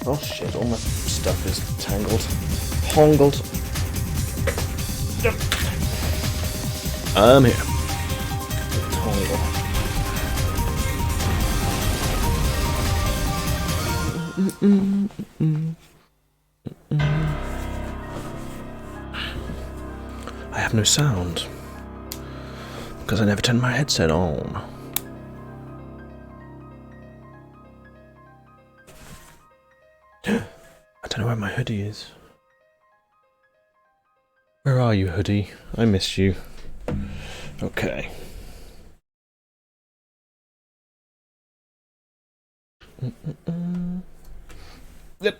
Oh shit, all my stuff is tangled. Hongled. I'm here. Hongle. I have no sound because I never turned my headset on. I don't know where my hoodie is. Where are you, hoodie? I miss you. Okay. Yep.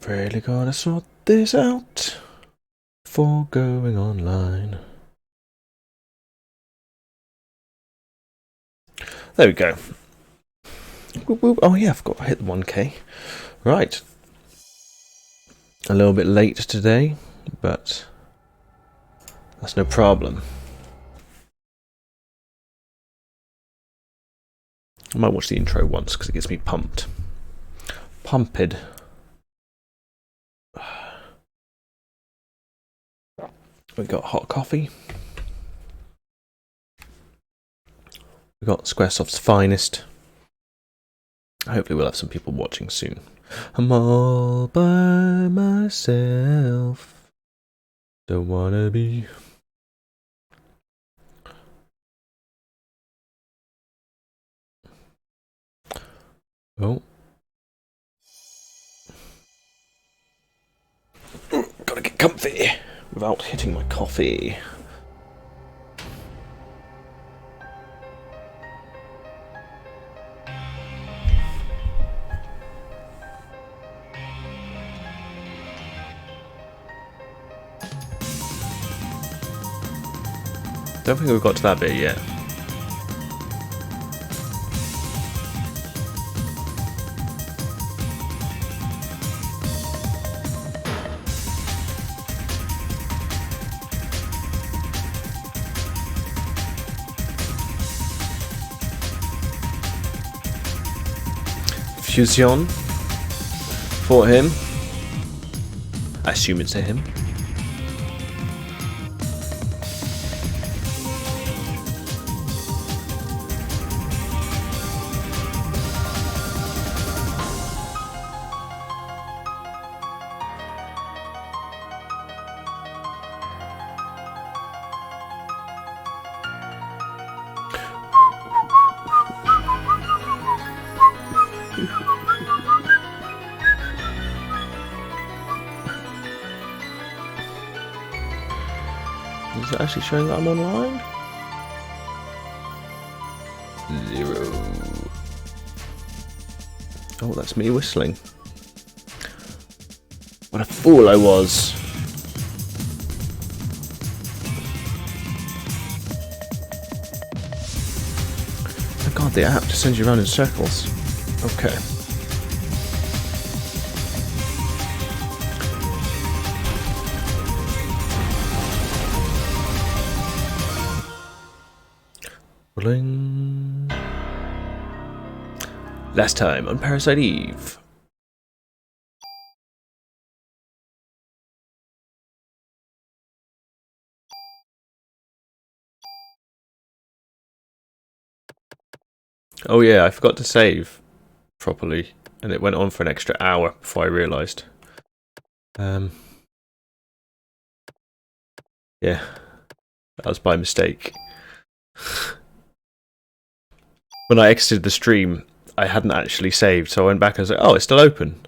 Really gotta sort this out before going online. There we go. Whoop, whoop. Oh yeah, I forgot I hit the 1K. Right. A little bit late today, but that's no problem. I might watch the intro once because it gets me pumped. Pumped. We got hot coffee. We got Squaresofts' finest. Hopefully we'll have some people watching soon. I'm all by myself. Don't wanna be. Oh. Gotta get comfy without hitting my coffee. Don't think we've got to that bit yet. Fusion. For him. I assume it's a him. Is it actually showing that I'm online? 0. Oh, that's me whistling. What a fool I was. Oh god, the app just sends you around in circles. Okay. Rolling. Last time on Parasite Eve. Oh yeah, I forgot to save properly, and it went on for an extra hour before I realised. Yeah, that was by mistake. When I exited the stream, I hadn't actually saved, so I went back and was like, oh, it's still open.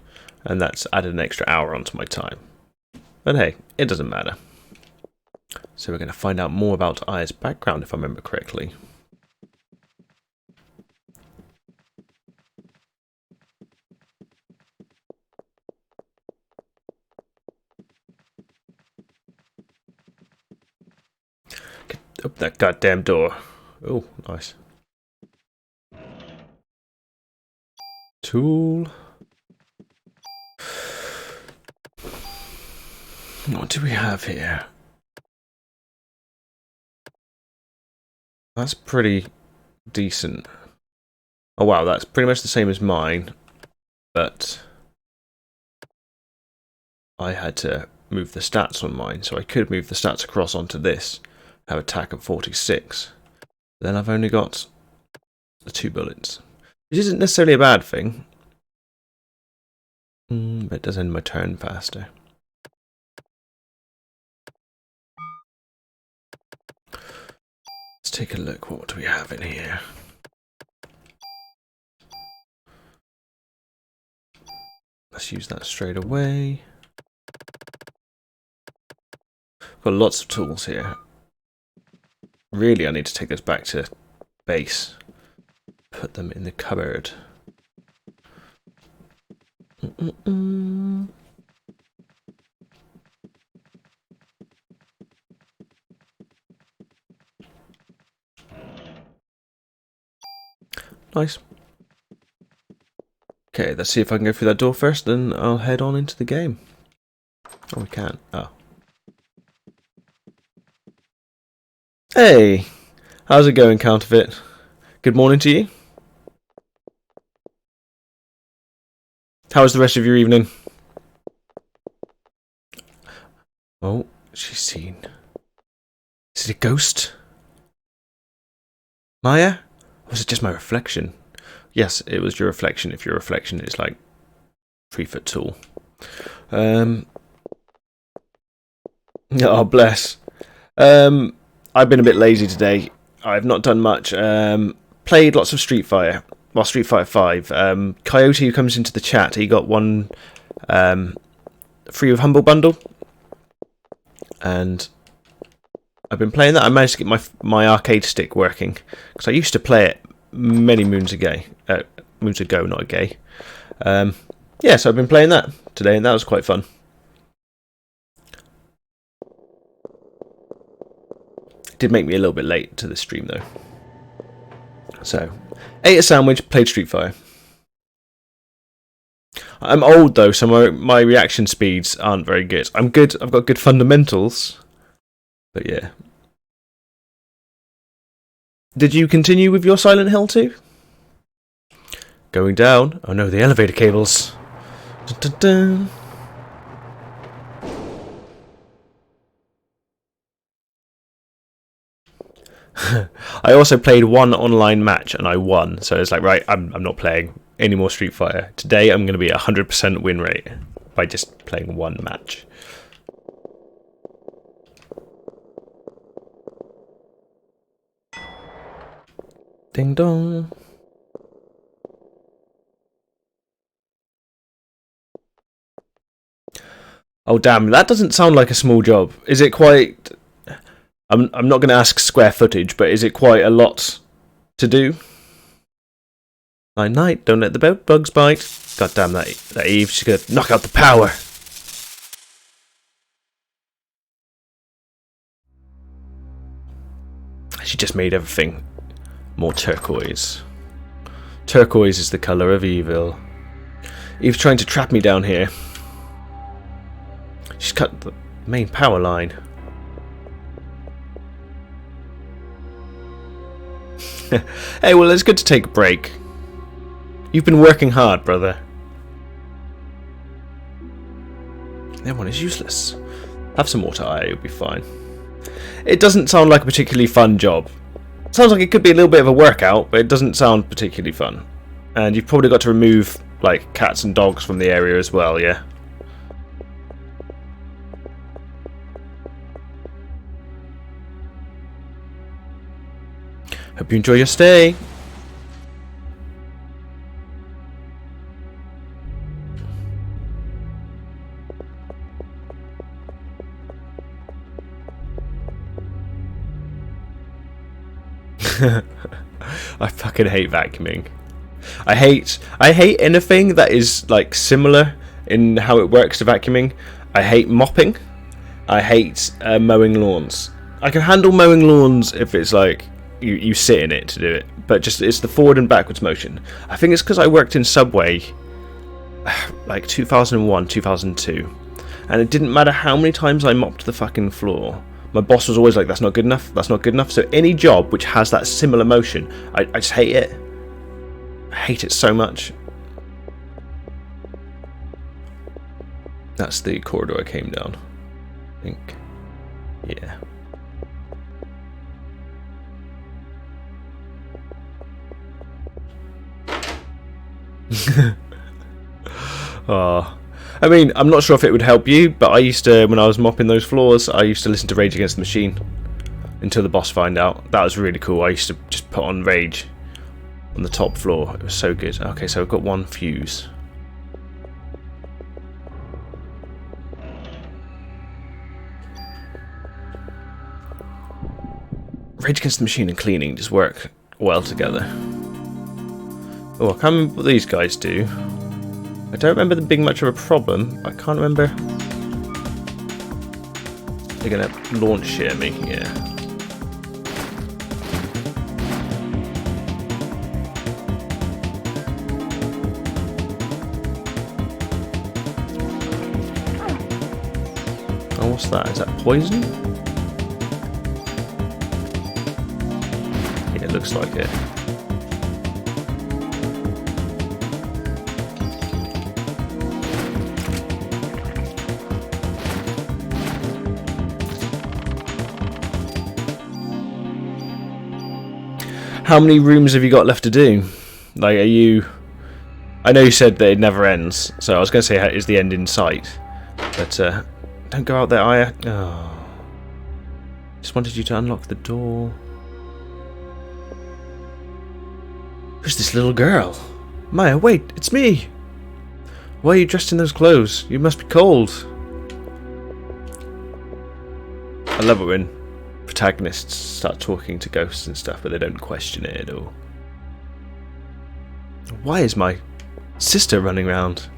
And that's added an extra hour onto my time. But hey, it doesn't matter. So we're going to find out more about Aya's background, if I remember correctly. Open that goddamn door. Oh, nice. tool. What do we have here? That's pretty decent. Oh wow, that's pretty much the same as mine, but I had to move the stats on mine, so I could move the stats across onto this, have attack of 46. Then I've only got the 2 bullets, which isn't necessarily a bad thing, but it does end my turn faster. Let's take a look. What do we have in here? Let's use that straight away. Got lots of tools here. Really, I need to take this back to base. Put them in the cupboard. Nice. Okay, let's see if I can go through that door first, then I'll head on into the game. Oh, we can't. Oh. Hey! How's it going, Counterfeit? Good morning to you. How was the rest of your evening? Oh, she's seen. Is it a ghost? Maya? Or was it just my reflection? Yes, it was your reflection, if your reflection is like 3-foot tall. Oh, bless. I've been a bit lazy today. I've not done much. Played lots of Street Fighter. Well, Street Fighter 5. Coyote, who comes into the chat, he got one free with Humble Bundle. And I've been playing that. I managed to get my arcade stick working. Because I used to play it many moons ago. Moons ago, not a gay. Yeah, so I've been playing that today, and that was quite fun. It did make me a little bit late to the stream, though. So, ate a sandwich, played Street Fighter. I'm old, though, so my reaction speeds aren't very good. I'm good. I've got good fundamentals. But yeah. Did you continue with your Silent Hill too? Going down. Oh no, the elevator cables. Dun, dun, dun. I also played one online match and I won. So it's like, right, I'm not playing any more Street Fighter. Today I'm going to be 100% win rate by just playing one match. Ding dong. Oh damn, that doesn't sound like a small job. Is it quite... I'm not going to ask square footage, but is it quite a lot to do? Night night, don't let the bugs bite. God damn that Eve, she's going to knock out the power. She just made everything more turquoise. Turquoise is the colour of evil. Eve's trying to trap me down here. She's cut the main power line. Hey, well, it's good to take a break. You've been working hard, brother. That one is useless. Have some water, you'll be fine. It doesn't sound like a particularly fun job. Sounds like it could be a little bit of a workout, but it doesn't sound particularly fun. And you've probably got to remove, like, cats and dogs from the area as well, yeah? Hope you enjoy your stay. I fucking hate vacuuming. I hate anything that is like similar in how it works to vacuuming. I hate mopping. I hate mowing lawns. I can handle mowing lawns if it's like you sit in it to do it, but just it's the forward and backwards motion. I think it's because I worked in Subway like 2001, 2002, and it didn't matter how many times I mopped the fucking floor. My boss was always like, "That's not good enough. That's not good enough." So any job which has that similar motion, I just hate it. I hate it so much. That's the corridor I came down, I think. Yeah. Oh, I mean, I'm not sure if it would help you, but I used to, when I was mopping those floors, I used to listen to Rage Against the Machine until the boss found out. That was really cool. I used to just put on Rage on the top floor. It was so good. Okay, so I've got one fuse. Rage Against the Machine and cleaning just work well together. Oh, I can't remember what these guys do. I don't remember them being much of a problem. I can't remember. They're gonna launch share me, yeah. Oh, what's that? Is that poison? Yeah, it looks like it. How many rooms have you got left to do? Like, are you... I know you said that it never ends, so I was going to say, is the end in sight? But, don't go out there, Aya. Oh. Just wanted you to unlock the door. Who's this little girl? Maya, wait, it's me! Why are you dressed in those clothes? You must be cold. I love it when protagonists start talking to ghosts and stuff, but they don't question it at all. Why is my sister running around?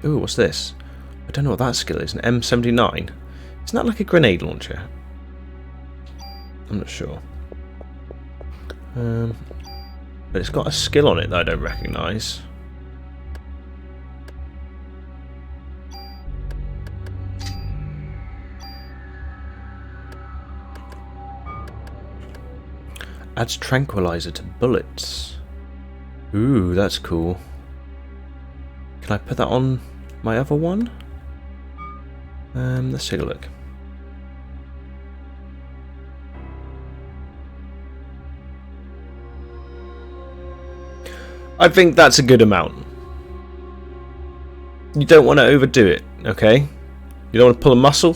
Ooh, what's this? I don't know what that skill is. An M79? Isn't that like a grenade launcher? I'm not sure. But it's got a skill on it that I don't recognise. Adds tranquilizer to bullets. Ooh, that's cool. Can I put that on my other one? Let's take a look. I think that's a good amount. You don't want to overdo it, okay? You don't want to pull a muscle.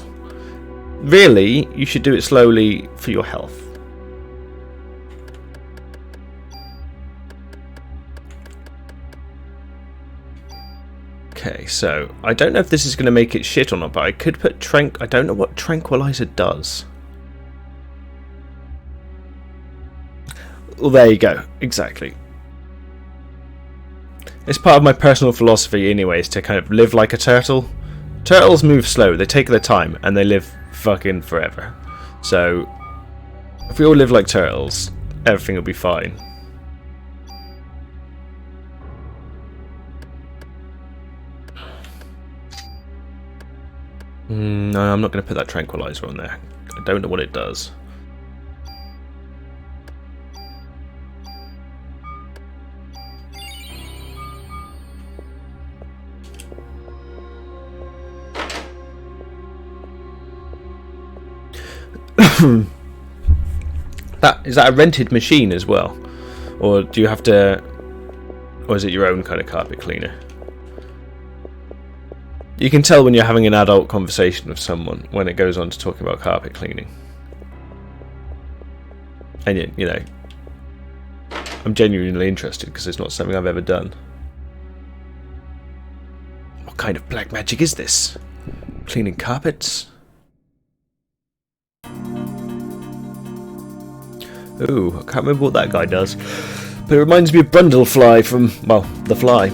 Really, you should do it slowly for your health. Okay, so I don't know if this is going to make it shit or not, but I could put I don't know what tranquilizer does. Well, there you go. Exactly. It's part of my personal philosophy anyways, to kind of live like a turtle. Turtles move slow, they take their time, and they live fucking forever. So, if we all live like turtles, everything will be fine. No, I'm not going to put that tranquilizer on there. I don't know what it does. Is that a rented machine as well? Or do you have to... Or is it your own kind of carpet cleaner? You can tell when you're having an adult conversation with someone when it goes on to talking about carpet cleaning. And you know, I'm genuinely interested because it's not something I've ever done. What kind of black magic is this? Cleaning carpets? Ooh, I can't remember what that guy does. But it reminds me of Brundlefly from, well, The Fly.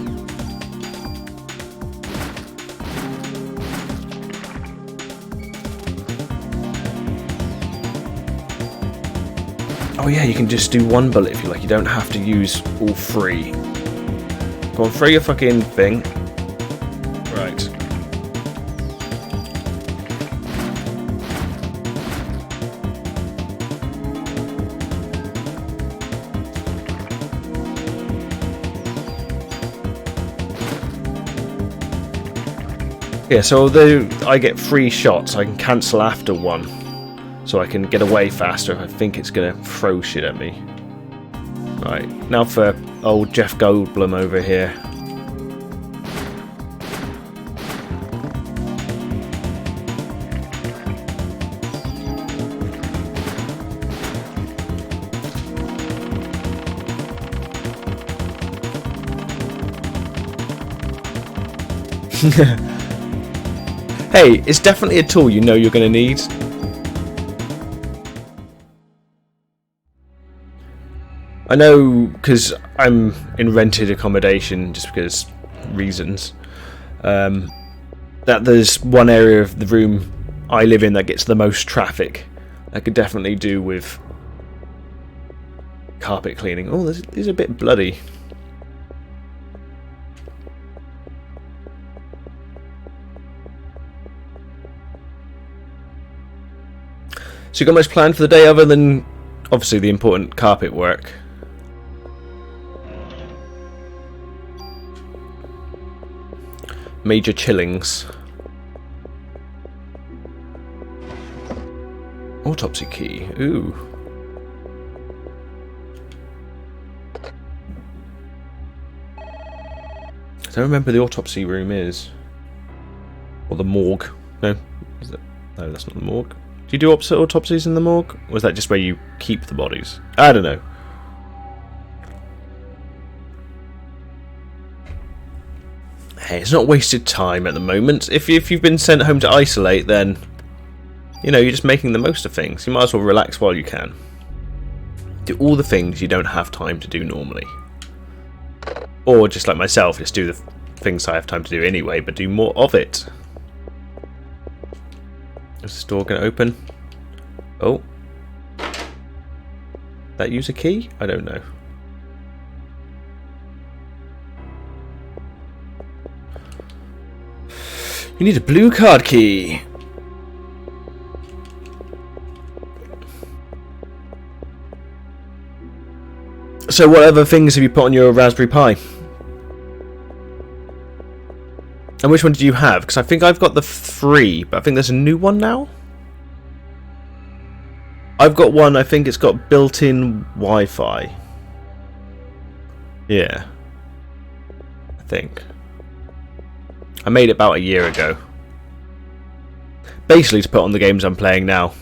Oh yeah, you can just do one bullet if you like. You don't have to use all three. Go on, throw your fucking thing. Right. Yeah, so although I get 3 shots, I can cancel after one. So I can get away faster if I think it's going to throw shit at me. Right, now for old Jeff Goldblum over here. Hey, it's definitely a tool you know you're going to need. I know, because I'm in rented accommodation, just because reasons, that there's one area of the room I live in that gets the most traffic. I could definitely do with carpet cleaning. Oh, this is a bit bloody. So you got much planned for the day other than obviously the important carpet work? Major chillings. Autopsy key. Ooh. I don't remember the autopsy room is. Or the morgue. No? Is it? No, that's not the morgue. Do you do autopsies in the morgue? Or is that just where you keep the bodies? I don't know. Hey, it's not wasted time at the moment. If you've been sent home to isolate, then, you know, you're just making the most of things. You might as well relax while you can. Do all the things you don't have time to do normally. Or, just like myself, just do the things I have time to do anyway, but do more of it. Is the door going to open? Oh. That use a key? I don't know. You need a blue card key. So what other things have you put on your Raspberry Pi? And which one did you have? Because I think I've got the 3, but I think there's a new one now. I've got one, I think it's got built-in Wi-Fi. Yeah. I think. I made it about a year ago. Basically to put on the games I'm playing now.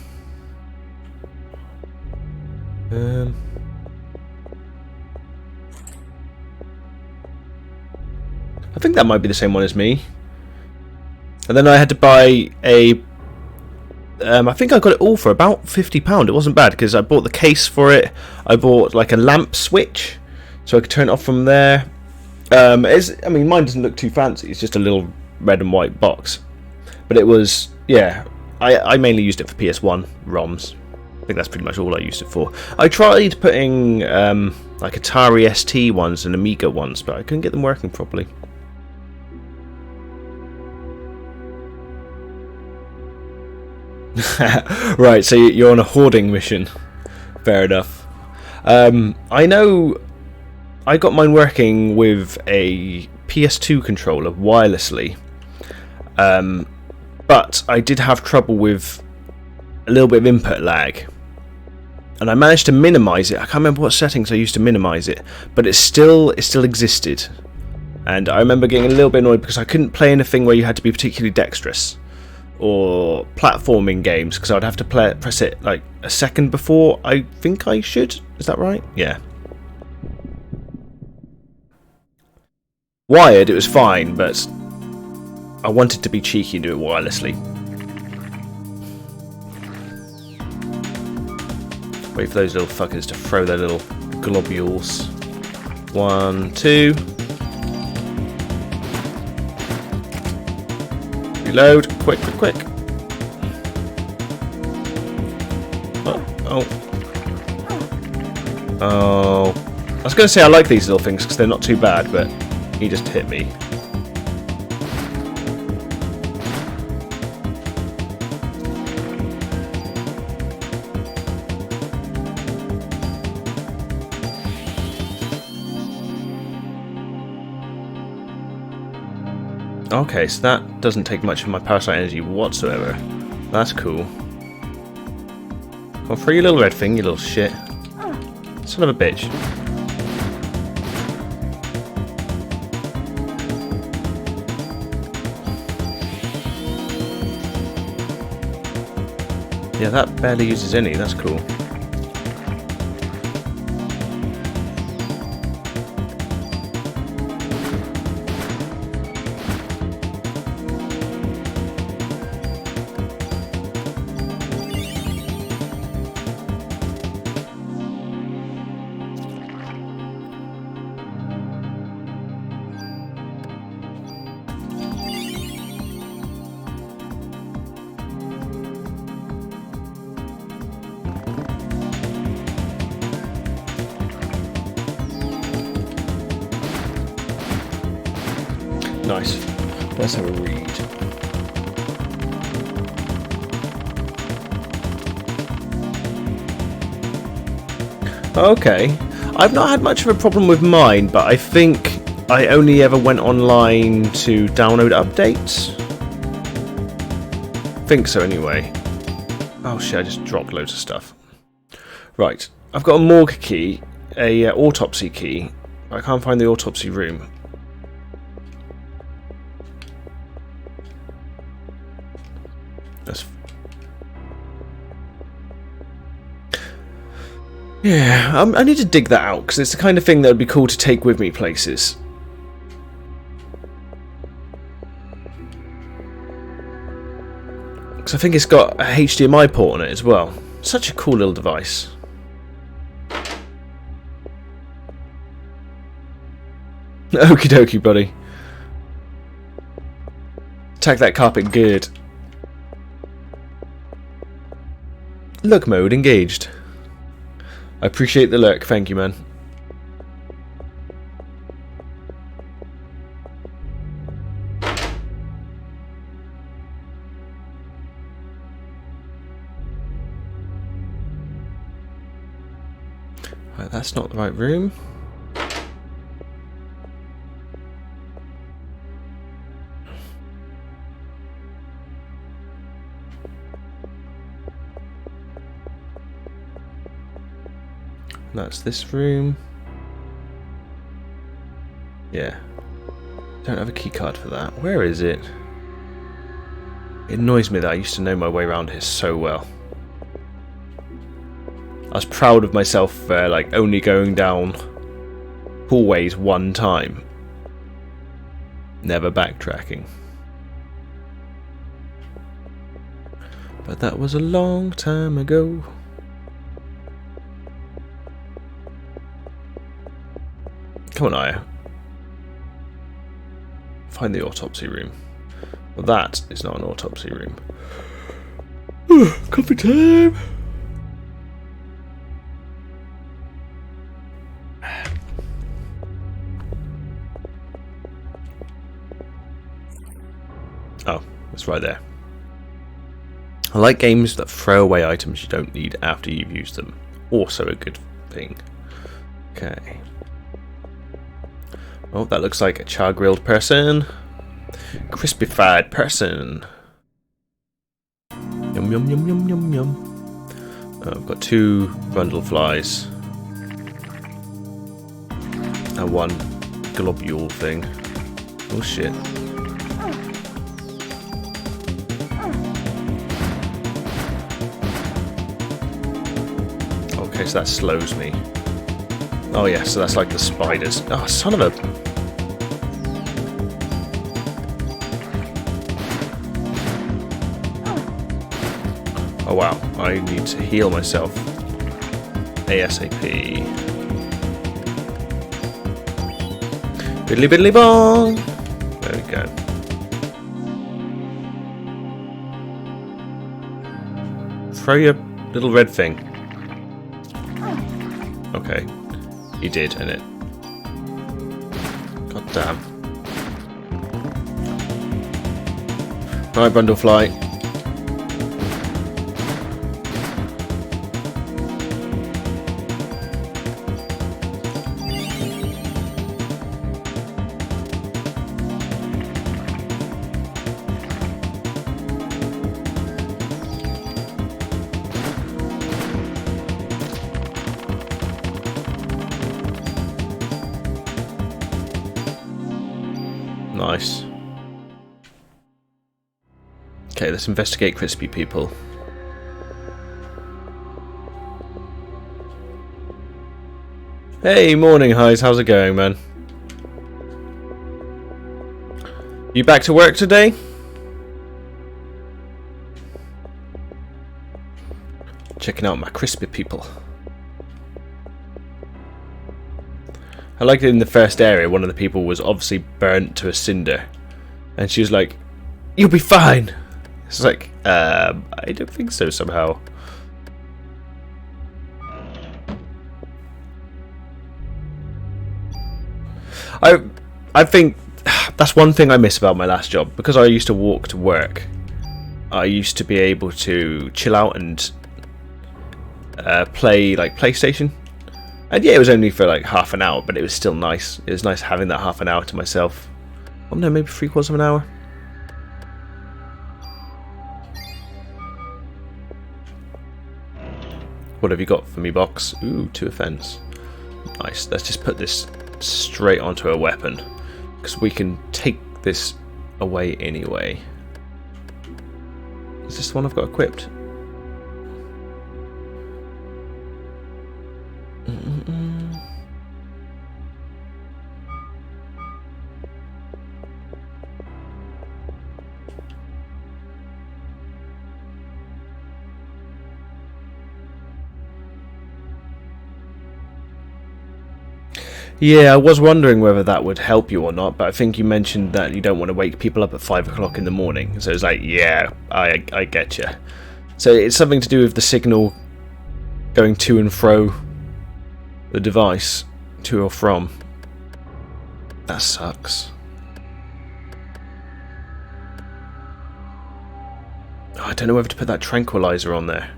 I think that might be the same one as me. And then I had to buy a... I think I got it all for about £50. It wasn't bad because I bought the case for it. I bought like a lamp switch so I could turn it off from there. I mean, mine doesn't look too fancy. It's just a little red and white box. But it was, yeah, I mainly used it for PS1 ROMs. I think that's pretty much all I used it for. I tried putting like Atari ST ones and Amiga ones, but I couldn't get them working properly. Right, so you're on a hoarding mission. Fair enough. I know I got mine working with a PS2 controller wirelessly, but I did have trouble with a little bit of input lag, and I managed to minimize it. I can't remember what settings I used to minimize it, but it still existed. And I remember getting a little bit annoyed because I couldn't play anything where you had to be particularly dexterous, or platforming games, because I'd have to press it like a second before I think I should. Is that right? Yeah. Wired, it was fine, but I wanted to be cheeky and do it wirelessly. Wait for those little fuckers to throw their little globules. 1, 2. Reload. Quick. Oh. Oh, I was going to say I like these little things because they're not too bad, but he just hit me. Okay, so that doesn't take much of my parasite energy whatsoever. That's cool. Come for you little red thing, you little shit. Son of a bitch. Yeah, that barely uses any, that's cool. Nice. Let's have a read. Okay. I've not had much of a problem with mine, but I think I only ever went online to download updates. Think so anyway. Oh shit, I just dropped loads of stuff. Right. I've got a morgue key, a autopsy key, but I can't find the autopsy room. Yeah, I need to dig that out, because it's the kind of thing that would be cool to take with me places. Because I think it's got a HDMI port on it as well. Such a cool little device. Okie dokie, buddy. Attack that carpet good. Look mode engaged. I appreciate the lurk, thank you, man. Right, that's not the right room. That's this room. Yeah. Don't have a key card for that. Where is it? It annoys me that I used to know my way around here so well. I was proud of myself for like only going down hallways one time. Never backtracking. But that was a long time ago. Come on, Aya. Find the autopsy room. Well, that is not an autopsy room. Coffee time! Oh, it's right there. I like games that throw away items you don't need after you've used them. Also a good thing. Okay. Oh, that looks like a char-grilled person. Crispy-fried person. Yum, yum, yum, yum, yum, yum. Oh, I've got 2 bundle flies. And 1 globule thing. Oh, shit. Okay, so that slows me. Oh, yeah, so that's like the spiders. Oh, son of a... Oh wow, I need to heal myself ASAP. Biddly biddly bong! There we go. Throw your little red thing. Okay. You did, innit? God damn. Right, Brundlefly. Nice. Okay, let's investigate crispy people. Hey, morning, Highs. How's it going, man? You back to work today? Checking out my crispy people. I like it in the first area, one of the people was obviously burnt to a cinder. And she was like, "You'll be fine." It's like, I don't think so somehow. I think that's one thing I miss about my last job. Because I used to walk to work, I used to be able to chill out and play like PlayStation. And yeah, it was only for like half an hour, but it was still nice. It was nice having that half an hour to myself. Oh no, maybe 3/4 of an hour. What have you got for me, box? Ooh, 2 offense. Nice. Let's just put this straight onto a weapon, because we can take this away anyway. Is this the one I've got equipped? Yeah, I was wondering whether that would help you or not, but I think you mentioned that you don't want to wake people up at 5 o'clock in the morning. So it's like, yeah, I get you. So it's something to do with the signal going to and fro the device, to or from. That sucks. Oh, I don't know whether to put that tranquilizer on there.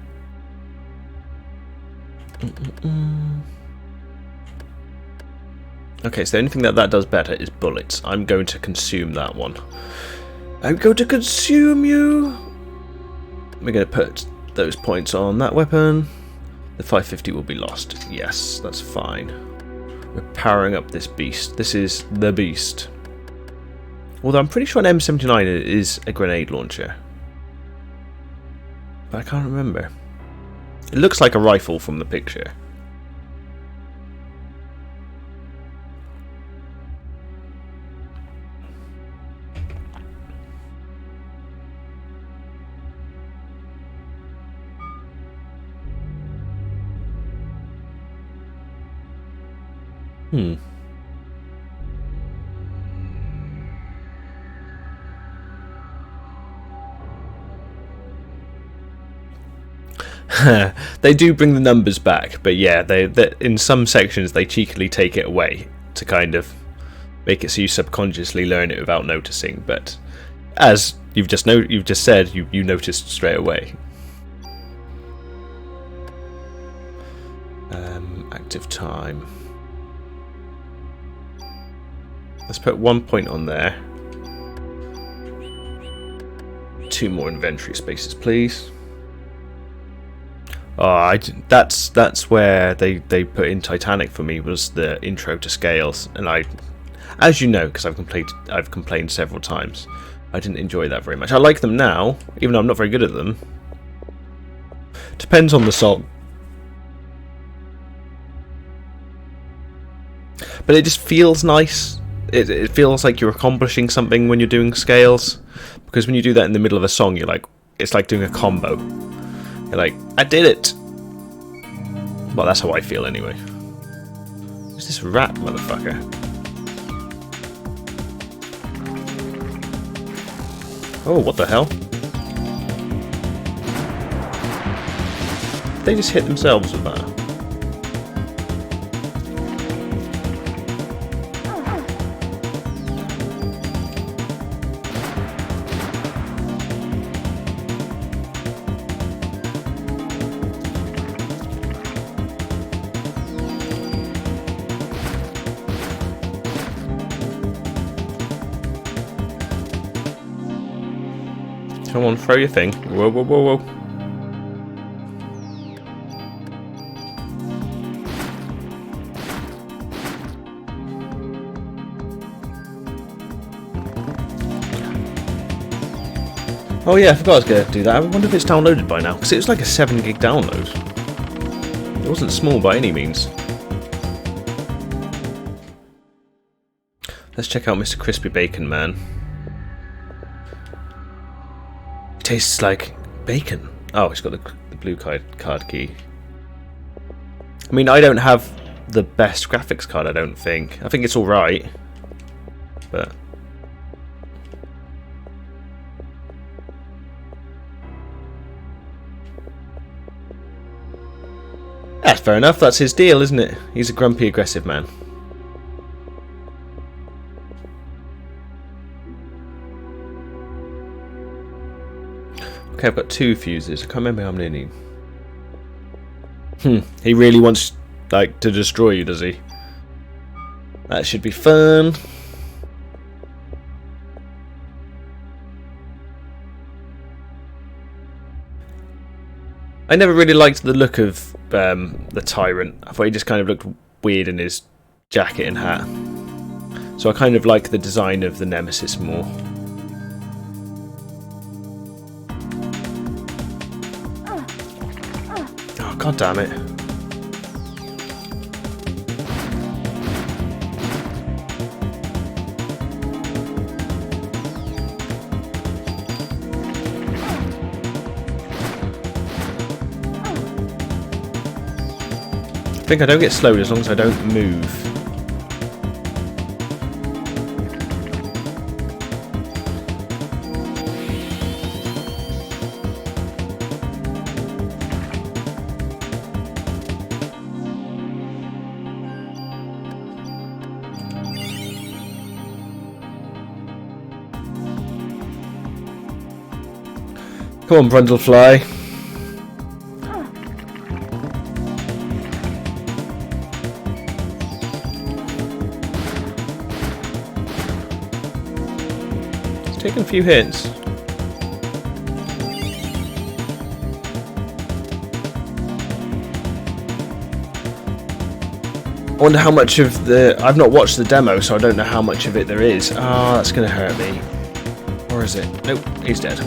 Okay, so the only thing that does better is bullets. I'm going to consume that one. I'm going to consume you! We're going to put those points on that weapon. The 550 will be lost. Yes, that's fine. We're powering up this beast. This is the beast. Although I'm pretty sure an M79 is a grenade launcher. But I can't remember. It looks like a rifle from the picture. They do bring the numbers back, but yeah, they in some sections they cheekily take it away to kind of make it so you subconsciously learn it without noticing. But as you've just said, you noticed straight away. Active time. Let's put 1 point on there. 2 more inventory spaces, please. Oh, that's where they put in Titanic for me, was the intro to scales, and as you know, because I've complained several times, I didn't enjoy that very much. I like them now, even though I'm not very good at them. Depends on the song. But it just feels nice. It feels like you're accomplishing something when you're doing scales, because when you do that in the middle of a song, you're like, it's like doing a combo. You're like, I did it. Well, that's how I feel anyway. Who's this rat motherfucker? Oh, what the hell? They just hit themselves with that. Come on, throw your thing. Whoa, whoa, whoa, whoa. Oh yeah, I forgot I was going to do that. I wonder if it's downloaded by now, because it was like a 7 gig download. It wasn't small by any means. Let's check out Mr. Crispy Bacon Man. Tastes like bacon. Oh, it's got the blue card key. I mean, I don't have the best graphics card, I don't think. I think it's alright. But... that's fair enough, that's his deal, isn't it? He's a grumpy, aggressive man. Okay, I've got 2 fuses. I can't remember how many I need. He really wants, like, to destroy you, does he? That should be fun. I never really liked the look of the Tyrant. I thought he just kind of looked weird in his jacket and hat. So I kind of like the design of the Nemesis more. Oh, god damn it. I think I don't get slowed as long as I don't move. Come on, Brundlefly. Taking a few hits. I wonder how much of the... I've not watched the demo, so I don't know how much of it there is. Ah, that's going to hurt me. Or is it? Nope, he's dead.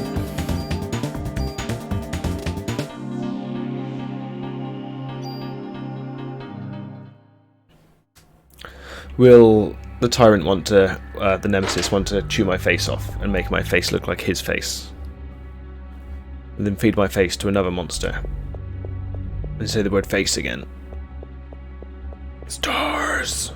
Will the Tyrant want to... the Nemesis want to chew my face off and make my face look like his face? And then feed my face to another monster. And say the word face again. Stars!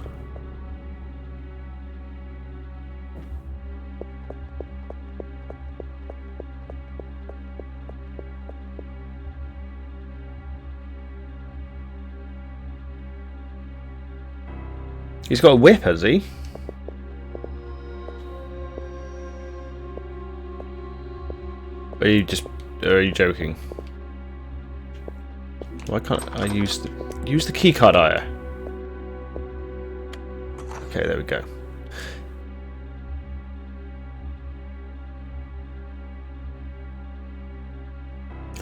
He's got a whip, has he? Or are you joking? Why can't I use the keycard ire? Okay, there we go.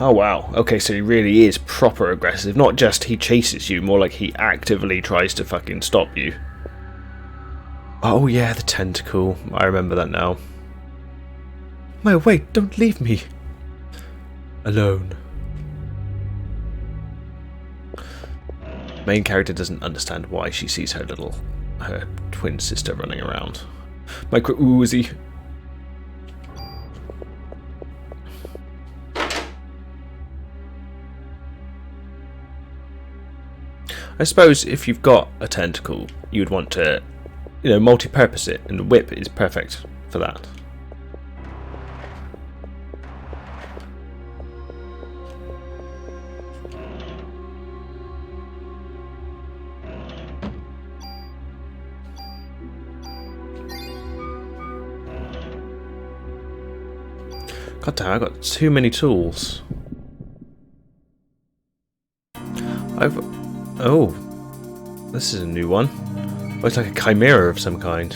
Oh wow, okay, so he really is proper aggressive. Not just he chases you, more like he actively tries to fucking stop you. Oh yeah, the tentacle. I remember that now. No, wait, don't leave me alone. Main character doesn't understand why she sees her twin sister running around. Micro Uzi. I suppose if you've got a tentacle, you'd want to, multi-purpose it, and the whip is perfect for that. God damn, I've got too many tools. Oh, this is a new one. Looks like a chimera of some kind.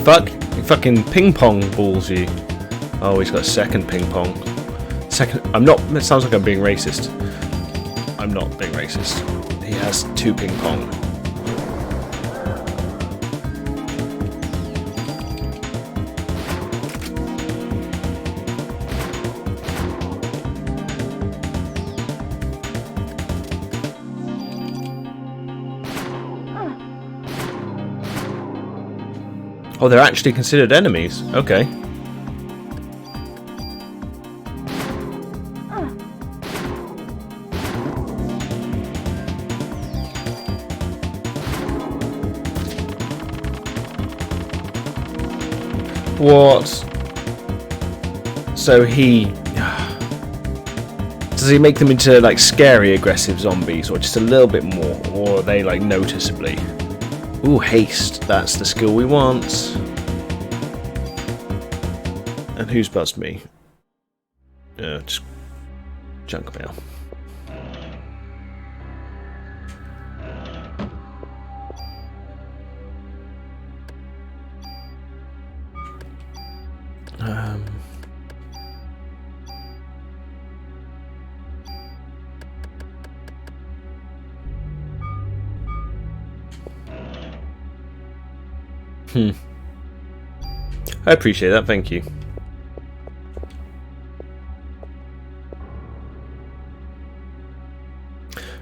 fuck? You fucking ping pong balls, you. Oh, he's got a second ping pong. Second. I'm not. It sounds like I'm being racist. I'm not being racist. He has 2 ping pong. Oh, they're actually considered enemies. Okay. What? So he... Does he make them into, like, scary, aggressive zombies, or just a little bit more? Or are they, like, noticeably? Ooh, haste. That's the skill we want. And who's buzzed me? Just junk mail. I appreciate that, thank you.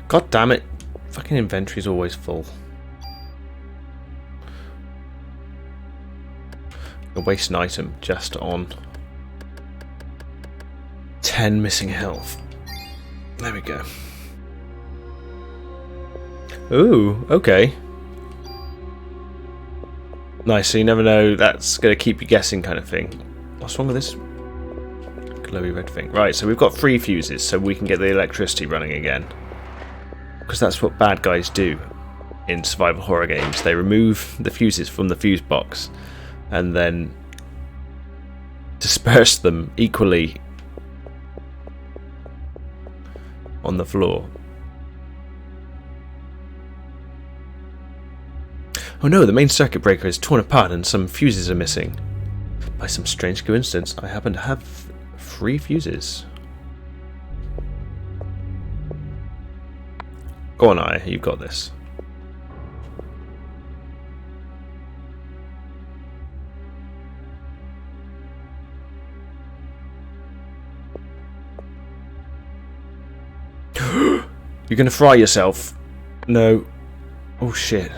God damn it. Fucking inventory's always full. A waste an item just on 10 missing health. There we go. Ooh, okay. Nice, so you never know, that's going to keep you guessing kind of thing. What's wrong with this glowy red thing? Right, so we've got 3 fuses, so we can get the electricity running again. Because that's what bad guys do in survival horror games. They remove the fuses from the fuse box and then disperse them equally on the floor. Oh no, the main circuit breaker is torn apart and some fuses are missing. By some strange coincidence, I happen to have 3 fuses. Go on, Aya, you've got this. You're gonna fry yourself. No. Oh shit.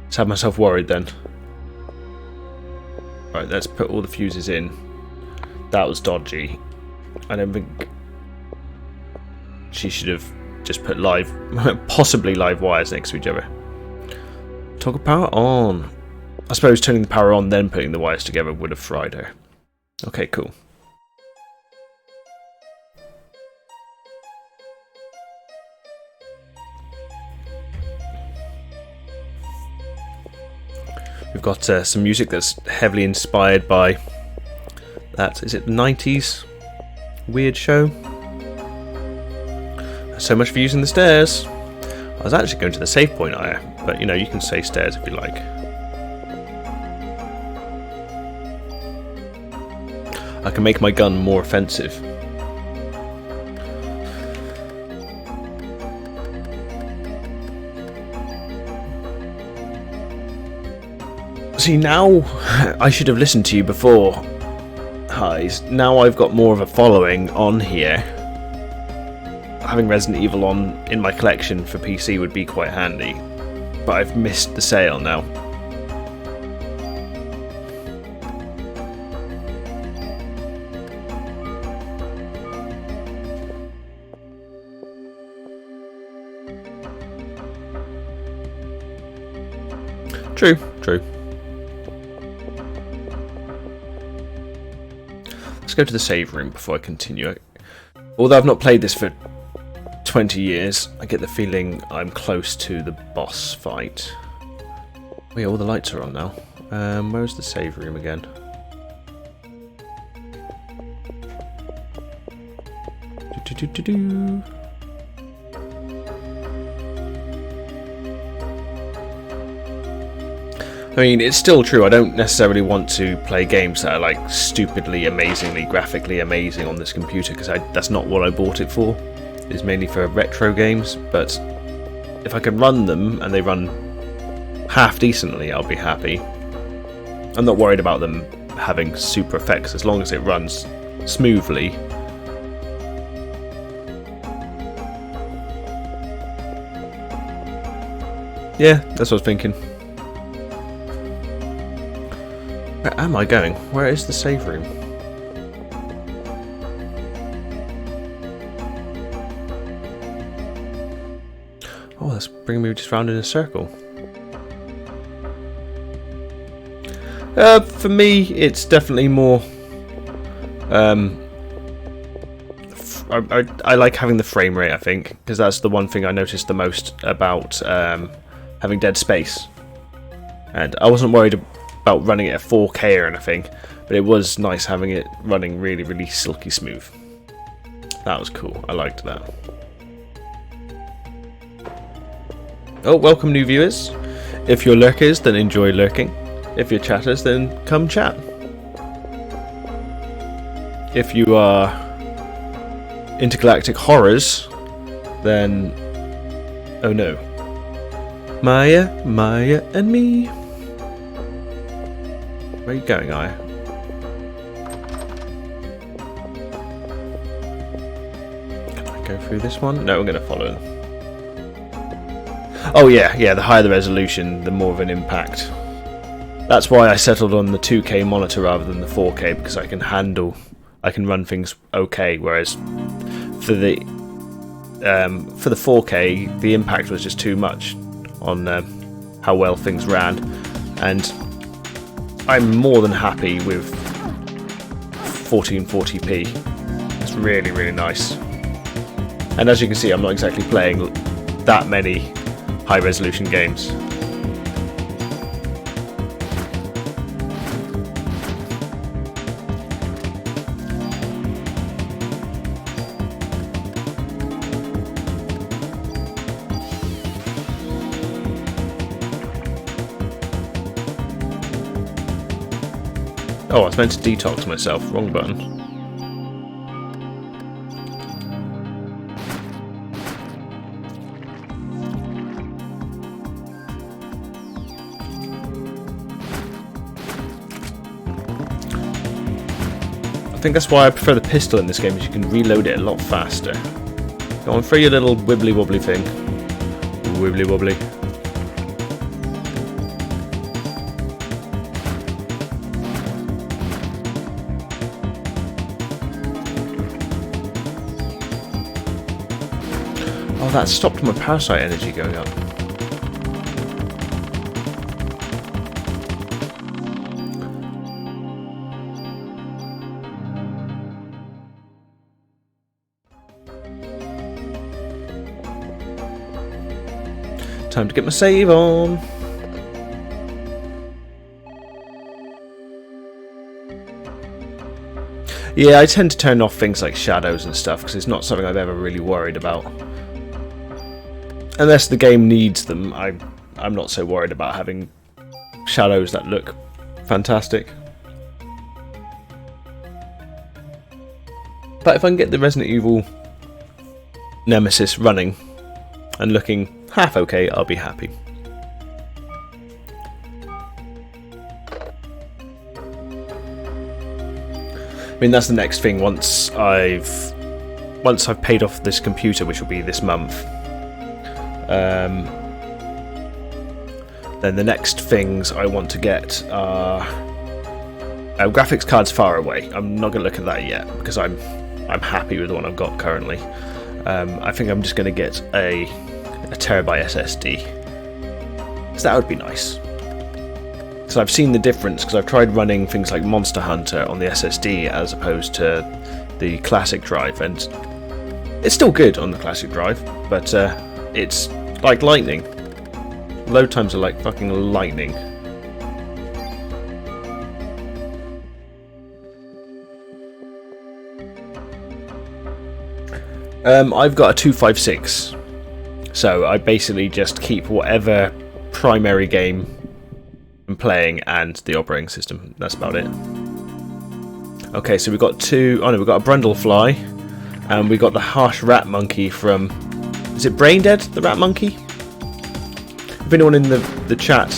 Just had myself worried then. Right, let's put all the fuses in. That was dodgy. I don't think she should have just put live, possibly live wires next to each other. Toggle power on. I suppose turning the power on then putting the wires together would have fried her. Okay, cool. We've got some music that's heavily inspired by that, is it the 90s weird show? So much for using the stairs. I was actually going to the save point, Aya, but you know, you can say stairs if you like. I can make my gun more offensive. See, now I should have listened to you before, Highs. Now I've got more of a following on here. Having Resident Evil on in my collection for PC would be quite handy, but I've missed the sale now. True, true. Let's go to the save room before I continue. Although I've not played this for 20 years, I get the feeling I'm close to the boss fight. Oh yeah, all the lights are on now. Where's the save room again? Do-do-do-do-do. I mean, it's still true, I don't necessarily want to play games that are like stupidly, amazingly, graphically amazing on this computer, because that's not what I bought it for. It's mainly for retro games, but if I can run them and they run half decently, I'll be happy. I'm not worried about them having super effects as long as it runs smoothly. Yeah, that's what I was thinking. Where am I going? Where is the save room? Oh, that's bringing me just round in a circle. For me, it's definitely more. I like having the frame rate, I think, because that's the one thing I noticed the most about having Dead Space. And I wasn't worried about running it at 4K or anything, but it was nice having it running really, really silky smooth. That was cool. I liked that. Oh, welcome new viewers. If you're lurkers, then enjoy lurking. If you're chatters, then come chat. If you are intergalactic horrors, then oh no. Maya, and me. Where are you going, Aya? Can I go through this one? No, I'm going to follow them. Oh yeah, the higher the resolution, the more of an impact. That's why I settled on the 2K monitor rather than the 4K, because I can run things okay, whereas for the 4K, the impact was just too much on how well things ran, and I'm more than happy with 1440p. It's really, really nice. And as you can see, I'm not exactly playing that many high-resolution games. Oh, I was meant to detox myself. Wrong button. I think that's why I prefer the pistol in this game, is you can reload it a lot faster. Go on, throw your little wibbly wobbly thing. Wibbly wobbly. Oh, that stopped my Parasite energy going up. Time to get my save on. Yeah, I tend to turn off things like shadows and stuff because it's not something I've ever really worried about. Unless the game needs them, I'm not so worried about having shadows that look fantastic. But if I can get the Resident Evil Nemesis running and looking half okay, I'll be happy. I mean, that's the next thing once I've paid off this computer, which will be this month. Then the next things I want to get are graphics cards far away. I'm not going to look at that yet because I'm happy with the one I've got currently. I think I'm just going to get a terabyte SSD, because that would be nice. So I've seen the difference, because I've tried running things like Monster Hunter on the SSD as opposed to the classic drive, and it's still good on the classic drive, but it's like lightning. Load times are like fucking lightning. I've got a 256, so I basically just keep whatever primary game and playing and the operating system. That's about it. Okay, so we've got two. Oh no, we've got a Brundlefly, and we got the harsh rat monkey from. Is it Braindead, the rat monkey? If anyone in the chat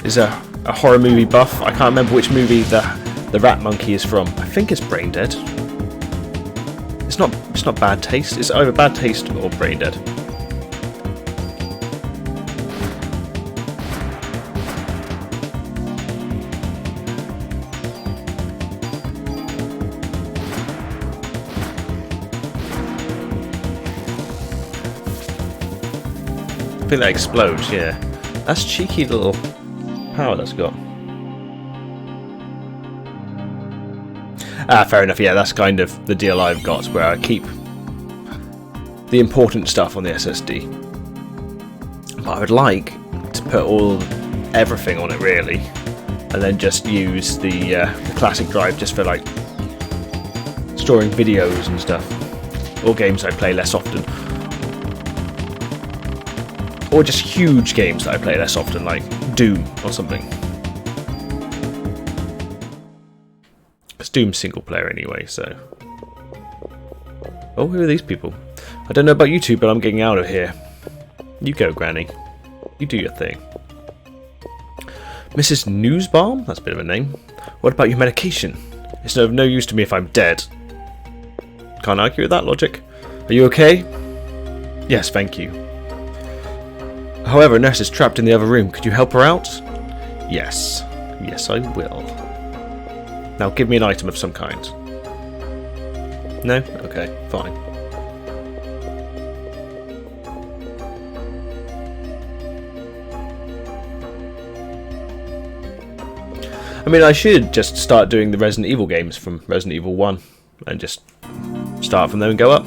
is a horror movie buff, I can't remember which movie the rat monkey is from. I think it's Braindead. It's not Bad Taste. It's either Bad Taste or Braindead. I think that explodes, yeah. That's cheeky little power that's got. Fair enough, yeah, that's kind of the deal I've got, where I keep the important stuff on the SSD. But I would like to put everything on it, really, and then just use the classic drive just for, like, storing videos and stuff, or games I play less often. Or just huge games that I play less often, like Doom or something. It's Doom's single player anyway, so... Oh, who are these people? I don't know about you two, but I'm getting out of here. You go, Granny. You do your thing. Mrs. Newsbalm? That's a bit of a name. What about your medication? It's of no use to me if I'm dead. Can't argue with that logic. Are you okay? Yes, thank you. However, a nurse is trapped in the other room. Could you help her out? Yes. Yes, I will. Now give me an item of some kind. No? Okay, fine. I mean, I should just start doing the Resident Evil games from Resident Evil 1 and just start from there and go up.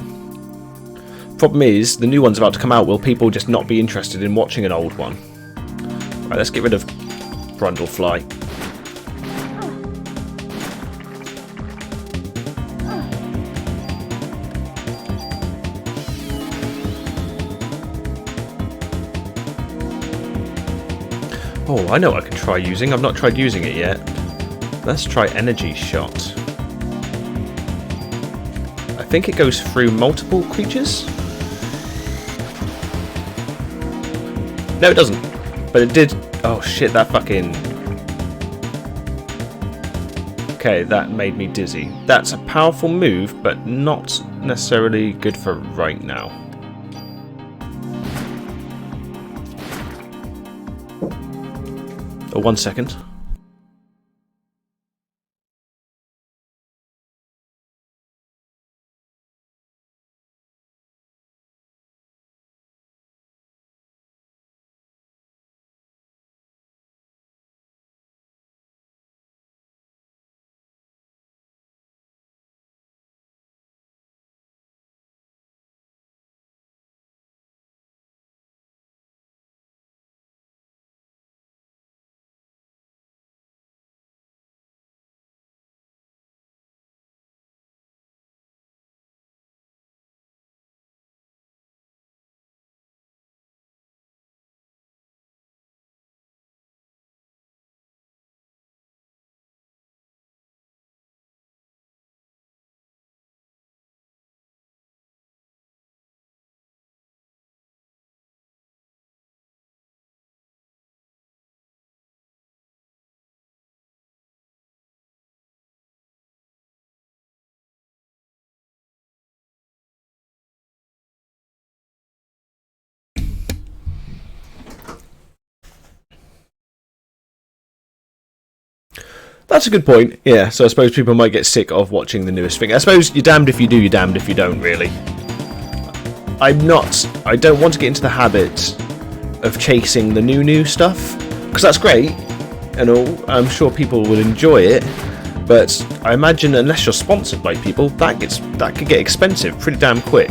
Problem is, the new one's about to come out. Will people just not be interested in watching an old one? Right, let's get rid of Brundlefly. Oh, I know what I can try using. I've not tried using it yet. Let's try Energy Shot. I think it goes through multiple creatures? No, it doesn't. But it did... Oh shit, that fucking... Okay, that made me dizzy. That's a powerful move, but not necessarily good for right now. Oh, 1 second. That's a good point, yeah, so I suppose people might get sick of watching the newest thing. I suppose you're damned if you do, you're damned if you don't, really. I don't want to get into the habit of chasing the new stuff, because that's great, and all, I'm sure people will enjoy it, but I imagine unless you're sponsored by people, that could get expensive pretty damn quick.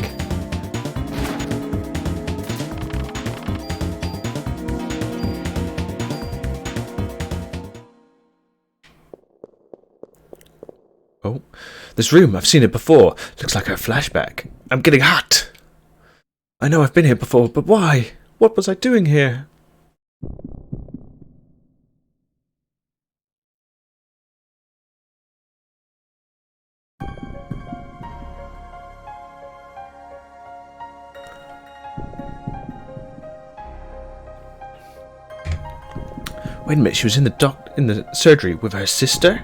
Oh, this room, I've seen it before. Looks like a flashback. I'm getting hot. I know I've been here before, but why? What was I doing here? Wait a minute, she was in the surgery with her sister?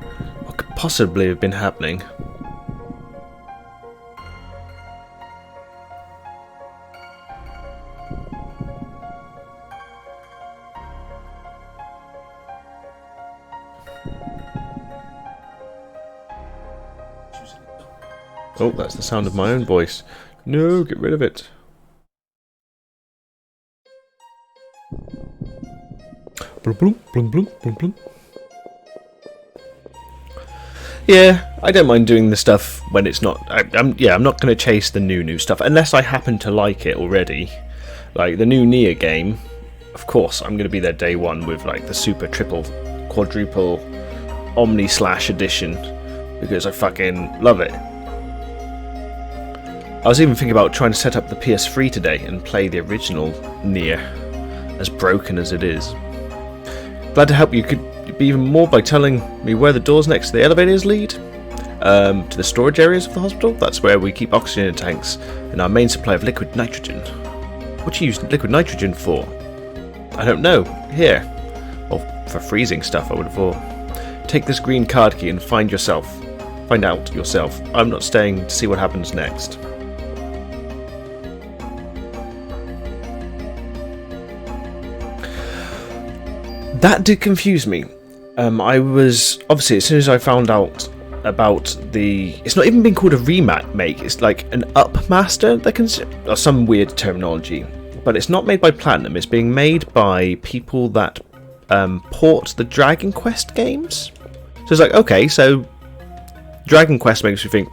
What could possibly have been happening? Oh, that's the sound of my own voice. No, get rid of it. Blum, blum, blum, blum, blum, blum. Yeah, I don't mind doing the stuff when it's not. I'm not going to chase the new stuff unless I happen to like it already. Like the new Nier game, of course, I'm going to be there day one with like the super triple, quadruple, Omni / edition because I fucking love it. I was even thinking about trying to set up the PS3 today and play the original Nier, as broken as it is. Glad to help you. Could be even more by telling me where the doors next to the elevators lead. To the storage areas of the hospital. That's where we keep oxygen tanks and our main supply of liquid nitrogen. What do you use liquid nitrogen for? I don't know. Here. Or for freezing stuff, I would have thought. Take this green card key and find out yourself. I'm not staying to see what happens next. That did confuse me. I was obviously, as soon as I found out about it's not even been called a remake. It's like an upmaster. Or some weird terminology, but it's not made by Platinum. It's being made by people that port the Dragon Quest games. So it's like, okay, so Dragon Quest makes you think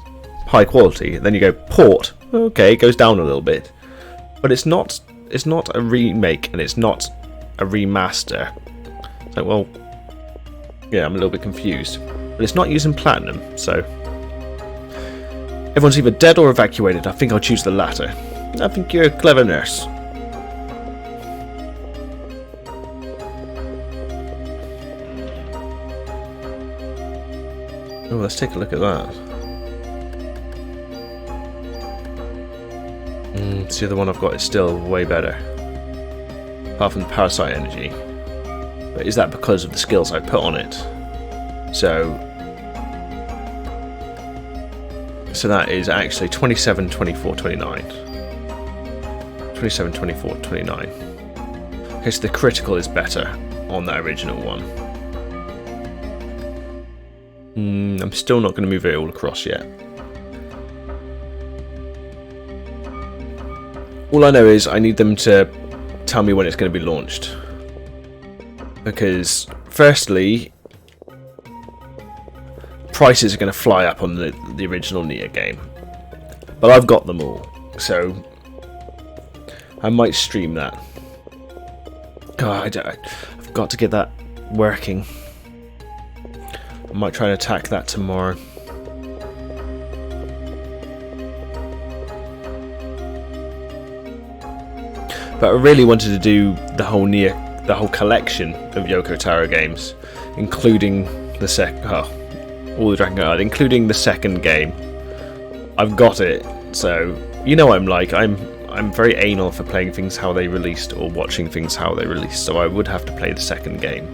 high quality. Then you go port. Okay, it goes down a little bit, but it's not. It's not a remake and it's not a remaster. So, well, yeah, I'm a little bit confused. But it's not using Platinum, so... Everyone's either dead or evacuated. I think I'll choose the latter. I think you're a clever nurse. Oh, let's take a look at that. See, the one I've got is still way better. Apart from the Parasite energy. But is that because of the skills I put on it? So that is actually 27, 24, 29. 27, 24, 29. Okay, so the critical is better on that original one. I'm still not going to move it all across yet. All I know is I need them to tell me when it's going to be launched. Because, firstly, prices are going to fly up on the original Nier game. But I've got them all, so I might stream that. God, I've got to get that working. I might try and attack that tomorrow. But I really wanted to do the whole collection of Yoko Taro games, including all the Dragon Guard, including the second game. I've got it, so you know what I'm like. I'm very anal for playing things how they released or watching things how they released, so I would have to play the second game.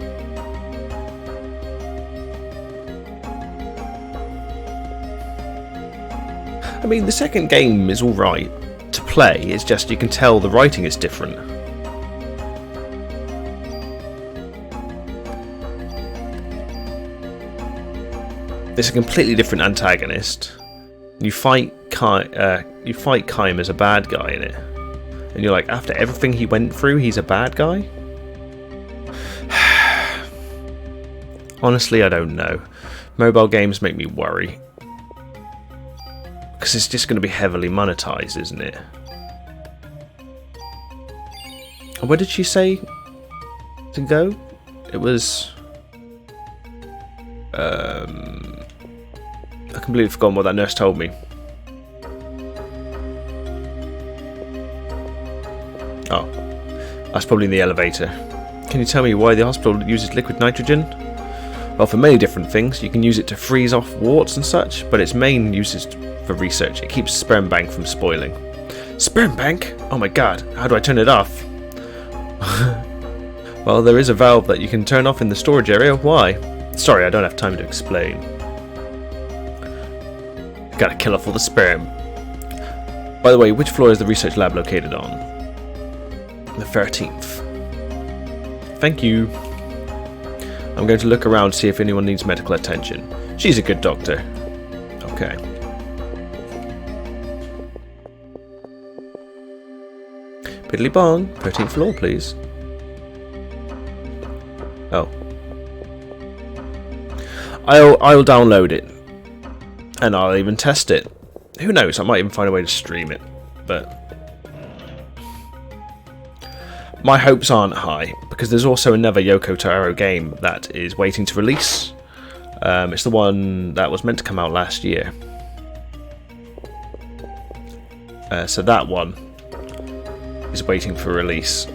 I mean, the second game is alright to play, it's just you can tell the writing is different. It's a completely different antagonist. You fight Kaim as a bad guy in it, and you're like, after everything he went through, he's a bad guy. Honestly, I don't know. Mobile games make me worry because it's just going to be heavily monetized, isn't it? And where did she say to go? It was. I completely forgotten what that nurse told me. Oh, that's probably in the elevator. Can you tell me why the hospital uses liquid nitrogen? Well, for many different things. You can use it to freeze off warts and such, but its main use is for research. It keeps sperm bank from spoiling. Sperm bank? Oh my god, how do I turn it off? Well, there is a valve that you can turn off in the storage area. Why? Sorry, I don't have time to explain. Gotta kill off all the sperm. By the way, which floor is the research lab located on? The 13th. Thank you. I'm going to look around to see if anyone needs medical attention. She's a good doctor. Okay. Piddly bong. 13th floor, please. Oh. I'll download it. And I'll even test it. Who knows, I might even find a way to stream it. But my hopes aren't high, because there's also another Yoko Taro game that is waiting to release. It's the one that was meant to come out last year. So that one is waiting for release.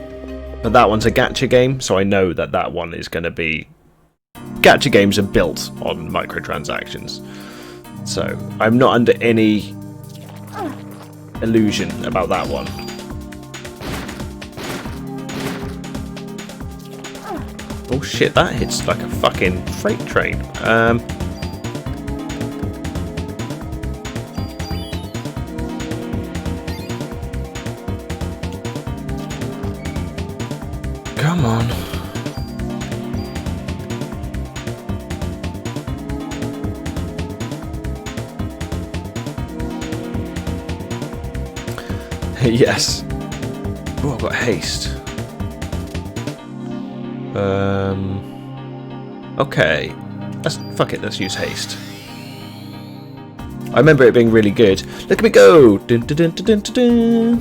But that one's a gacha game, so I know that that one is going to be... Gacha games are built on microtransactions. So I'm not under any illusion about that one. Oh shit, that hits like a fucking freight train. Come on. Yes. Oh, I've got haste. Okay. Fuck it, let's use haste. I remember it being really good. Look at me go! Dun, dun, dun, dun, dun, dun, dun.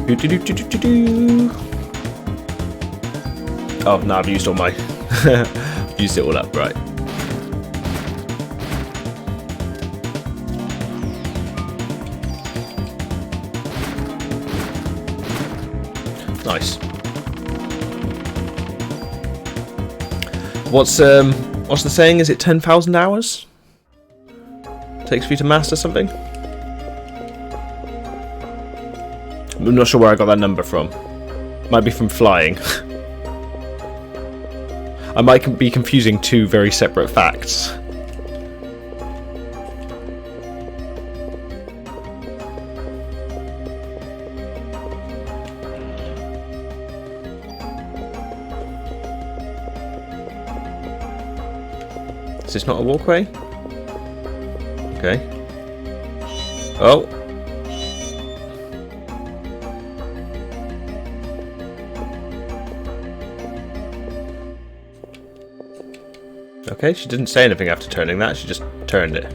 Do, do, do, do, do, do. Oh, no, I've used all my... I've used it all up, right. Nice. What's the saying? Is it 10,000 hours? Takes for you to master something? I'm not sure where I got that number from. Might be from flying. I might be confusing two very separate facts. Is this not a walkway? Okay. Oh. Okay, she didn't say anything after turning that, she just turned it.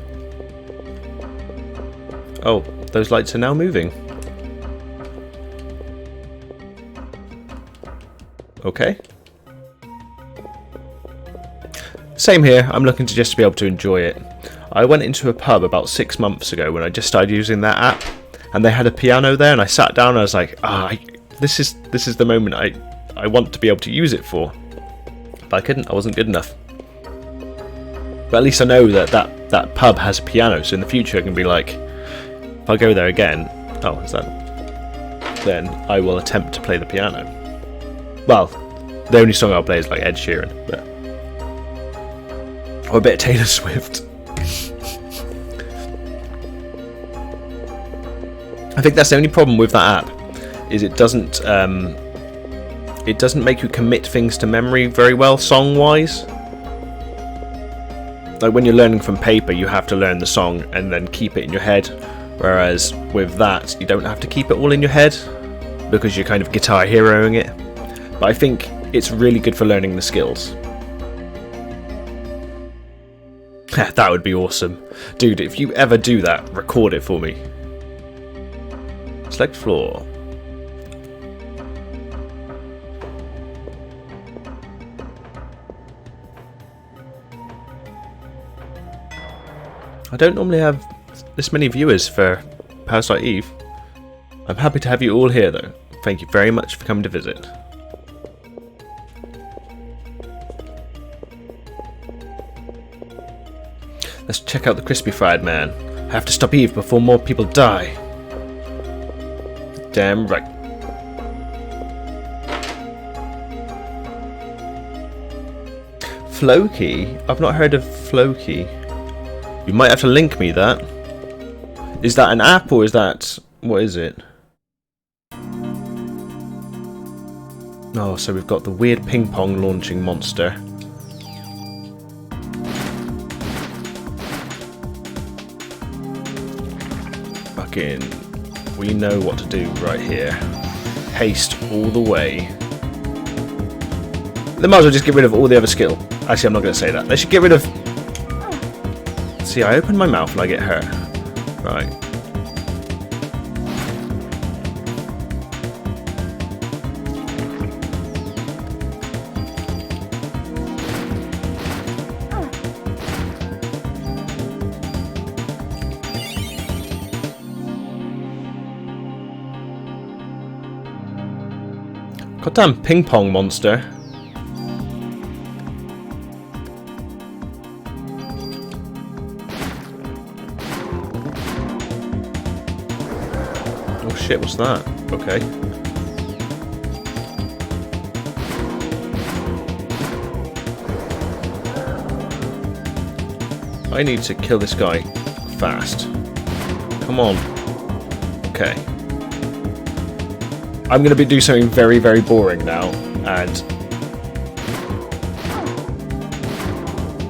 Oh, those lights are now moving. Okay. Same here, I'm looking to just be able to enjoy it. I went into a pub about 6 months ago when I just started using that app, and they had a piano there, and I sat down and I was like, this is the moment I want to be able to use it for. But I couldn't, I wasn't good enough. But at least I know that pub has a piano, so in the future I can be like, if I go there again, oh, is that? Then I will attempt to play the piano. Well, the only song I'll play is like Ed Sheeran, but... or a bit of Taylor Swift. I think that's the only problem with that app, is it doesn't make you commit things to memory very well, song-wise. Like when you're learning from paper, you have to learn the song and then keep it in your head, whereas with that, you don't have to keep it all in your head, because you're kind of guitar heroing it. But I think it's really good for learning the skills. That would be awesome. Dude, if you ever do that, record it for me. Select floor. I don't normally have this many viewers for Parasite Eve. I'm happy to have you all here though. Thank you very much for coming to visit. Let's check out the crispy fried man. I have to stop Eve before more people die. Damn right. Floki? I've not heard of Floki. You might have to link me that. Is that an app or is that... what is it? Oh, so we've got the weird ping pong launching monster. Fucking... we know what to do right here. Haste all the way. They might as well just get rid of all the other skill. Actually, I'm not going to say that. They should get rid of... see, I open my mouth and I get hurt. Right. Goddamn ping pong monster. Oh shit, what's that? Okay. I need to kill this guy fast. Come on. Okay. I'm going to do something very, very boring now, and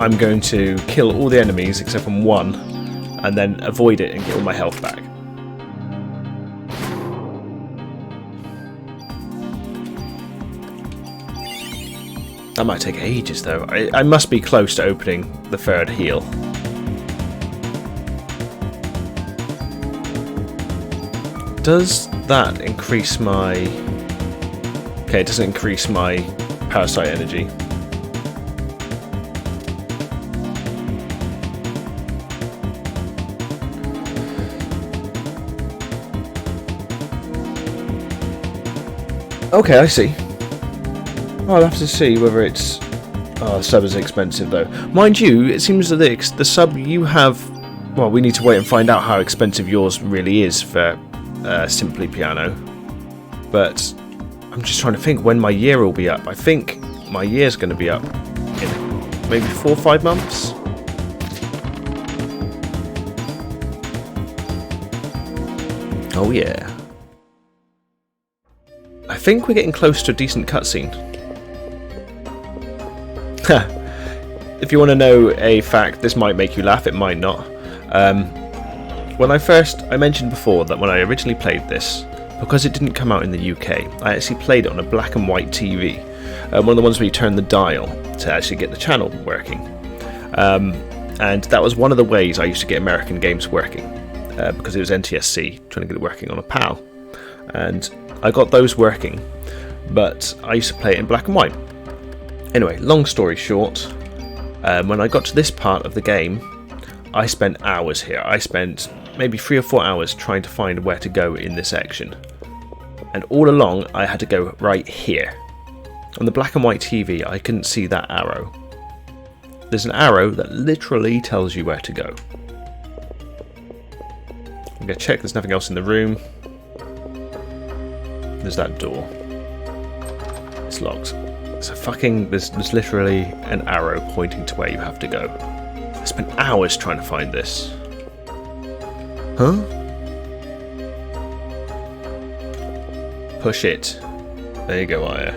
I'm going to kill all the enemies except from one, and then avoid it and get all my health back. That might take ages though. I must be close to opening the third heal. Does that increase my... okay, it doesn't increase my Parasite energy. Okay, I see. I'll have to see whether it's... oh, the sub is expensive though. Mind you, it seems that the sub you have... well, we need to wait and find out how expensive yours really is for Simply Piano. But I'm just trying to think when my year will be up. I think my year's going to be up in maybe 4 or 5 months. Oh yeah. I think we're getting close to a decent cutscene. If you want to know a fact, this might make you laugh, it might not. When I mentioned before that when I originally played this, because it didn't come out in the UK, I actually played it on a black and white TV. One of the ones where you turn the dial to actually get the channel working. And that was one of the ways I used to get American games working, because it was NTSC, trying to get it working on a PAL. And I got those working, but I used to play it in black and white. Anyway, long story short, when I got to this part of the game, I spent hours here. I spent maybe 3 or 4 hours trying to find where to go in this section. And all along, I had to go right here. On the black and white TV, I couldn't see that arrow. There's an arrow that literally tells you where to go. I'm going to check there's nothing else in the room. There's that door. It's locked. So fucking, there's literally an arrow pointing to where you have to go. I spent hours trying to find this. Huh? Push it. There you go, Aya.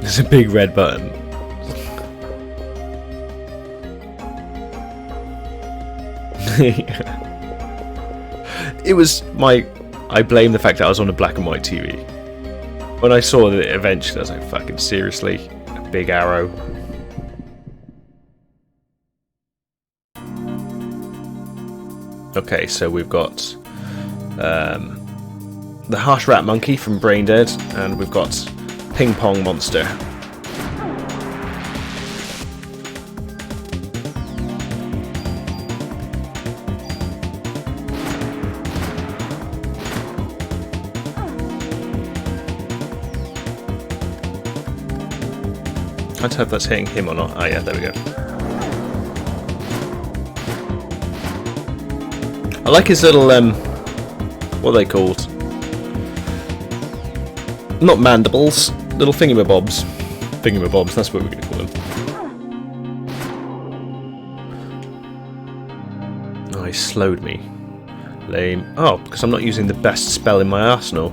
There's a big red button. It was my... I blame the fact that I was on a black and white TV. When I saw that eventually, I was like, fucking seriously? A big arrow. Okay, so we've got the harsh rat monkey from Brain Dead, and we've got ping pong monster. Can't tell if that's hitting him or not. Ah, yeah, there we go. I like his little what are they called? Not mandibles, little thingamabobs. Thingamabobs, that's what we're gonna call them. Oh, he slowed me. Lame. Oh, because I'm not using the best spell in my arsenal.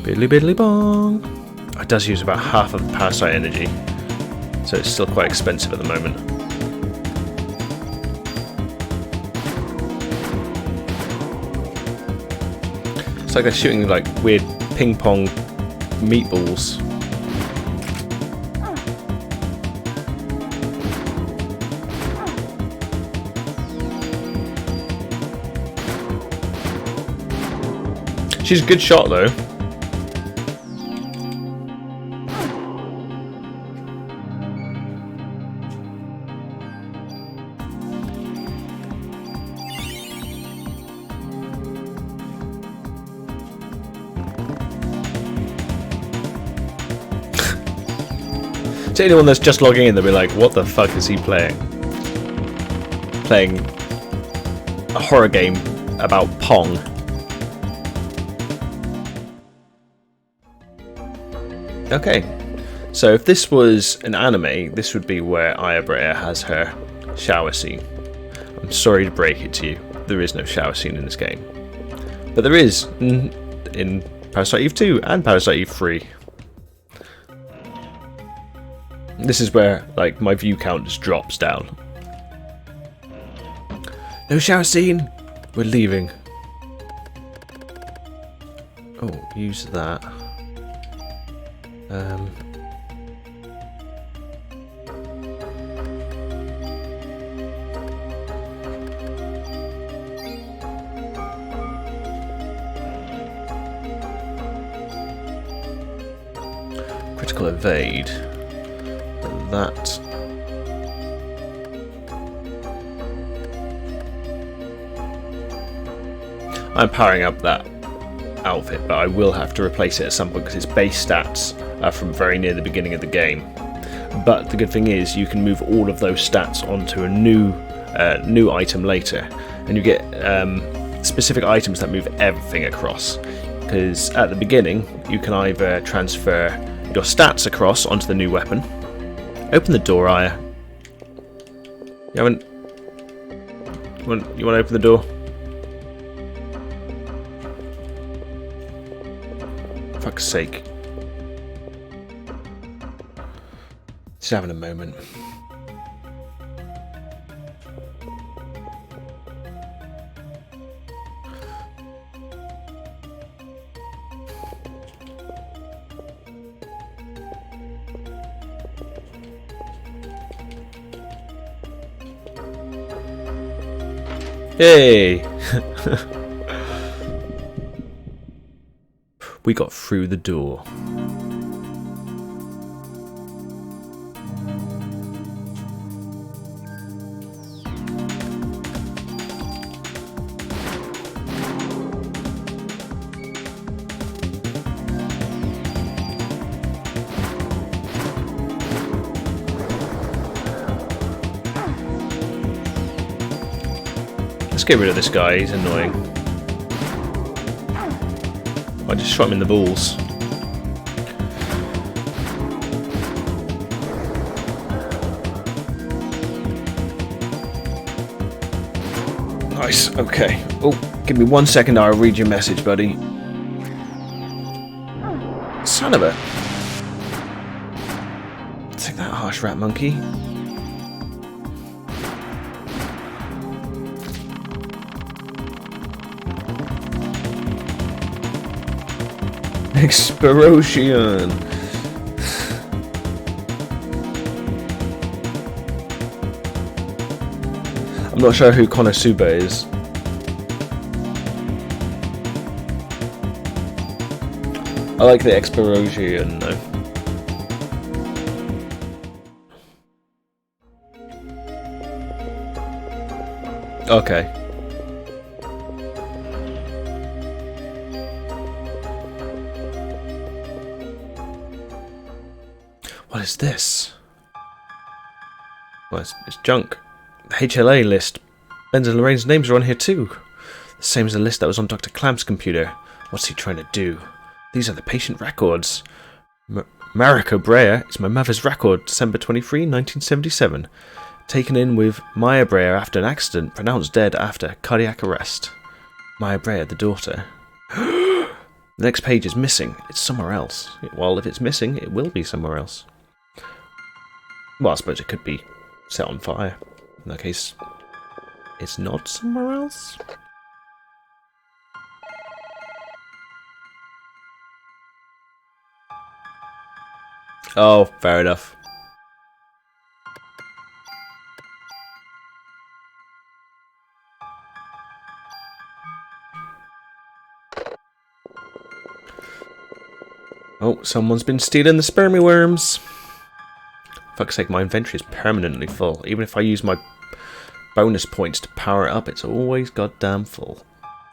Biddly biddly bong. It does use about half of the Parasite energy, so it's still quite expensive at the moment. It's like they're shooting like weird ping pong meatballs. She's a good shot though. To anyone that's just logging in, they'll be like, what the fuck is he playing? Playing a horror game about Pong. Okay, so if this was an anime, this would be where Ayabrea has her shower scene. I'm sorry to break it to you, there is no shower scene in this game. But there is in Parasite Eve 2 and Parasite Eve 3. This is where, like, my view count just drops down. No shower scene! We're leaving. Oh, use that. Critical evade. That. I'm powering up that outfit, but I will have to replace it at some point because its base stats are from very near the beginning of the game. But the good thing is you can move all of those stats onto a new item later, and you get specific items that move everything across. Because at the beginning you can either transfer your stats across onto the new weapon. Open the door, Aya. You haven't. You want to open the door? Fuck's sake. Just having a moment. Hey! We got through the door. Let's get rid of this guy, he's annoying. I just shot him in the balls. Nice, okay. Oh, give me 1 second, I'll read your message, buddy. Son of a... Take that, harsh rat monkey. Explosion. I'm not sure who Konosuba is. I like the Explosion though. Okay. What is this? Well, it's junk. The HLA list Ben's and Lorraine's names are on here too. The same as the list that was on Dr. Clamp's computer. What's he trying to do? These are the patient records. Mariko Brea is my mother's record, December 23, 1977. Taken in with Maya Brea after an accident, pronounced dead after cardiac arrest. Maya Brea, the daughter. The next page is missing. It's somewhere else. Well, if it's missing, it will be somewhere else. Well, I suppose it could be set on fire. In that case, it's not somewhere else. Oh, fair enough. Oh, someone's been stealing the spermy worms. Fuck's sake, my inventory is permanently full. Even if I use my bonus points to power it up, it's always goddamn full.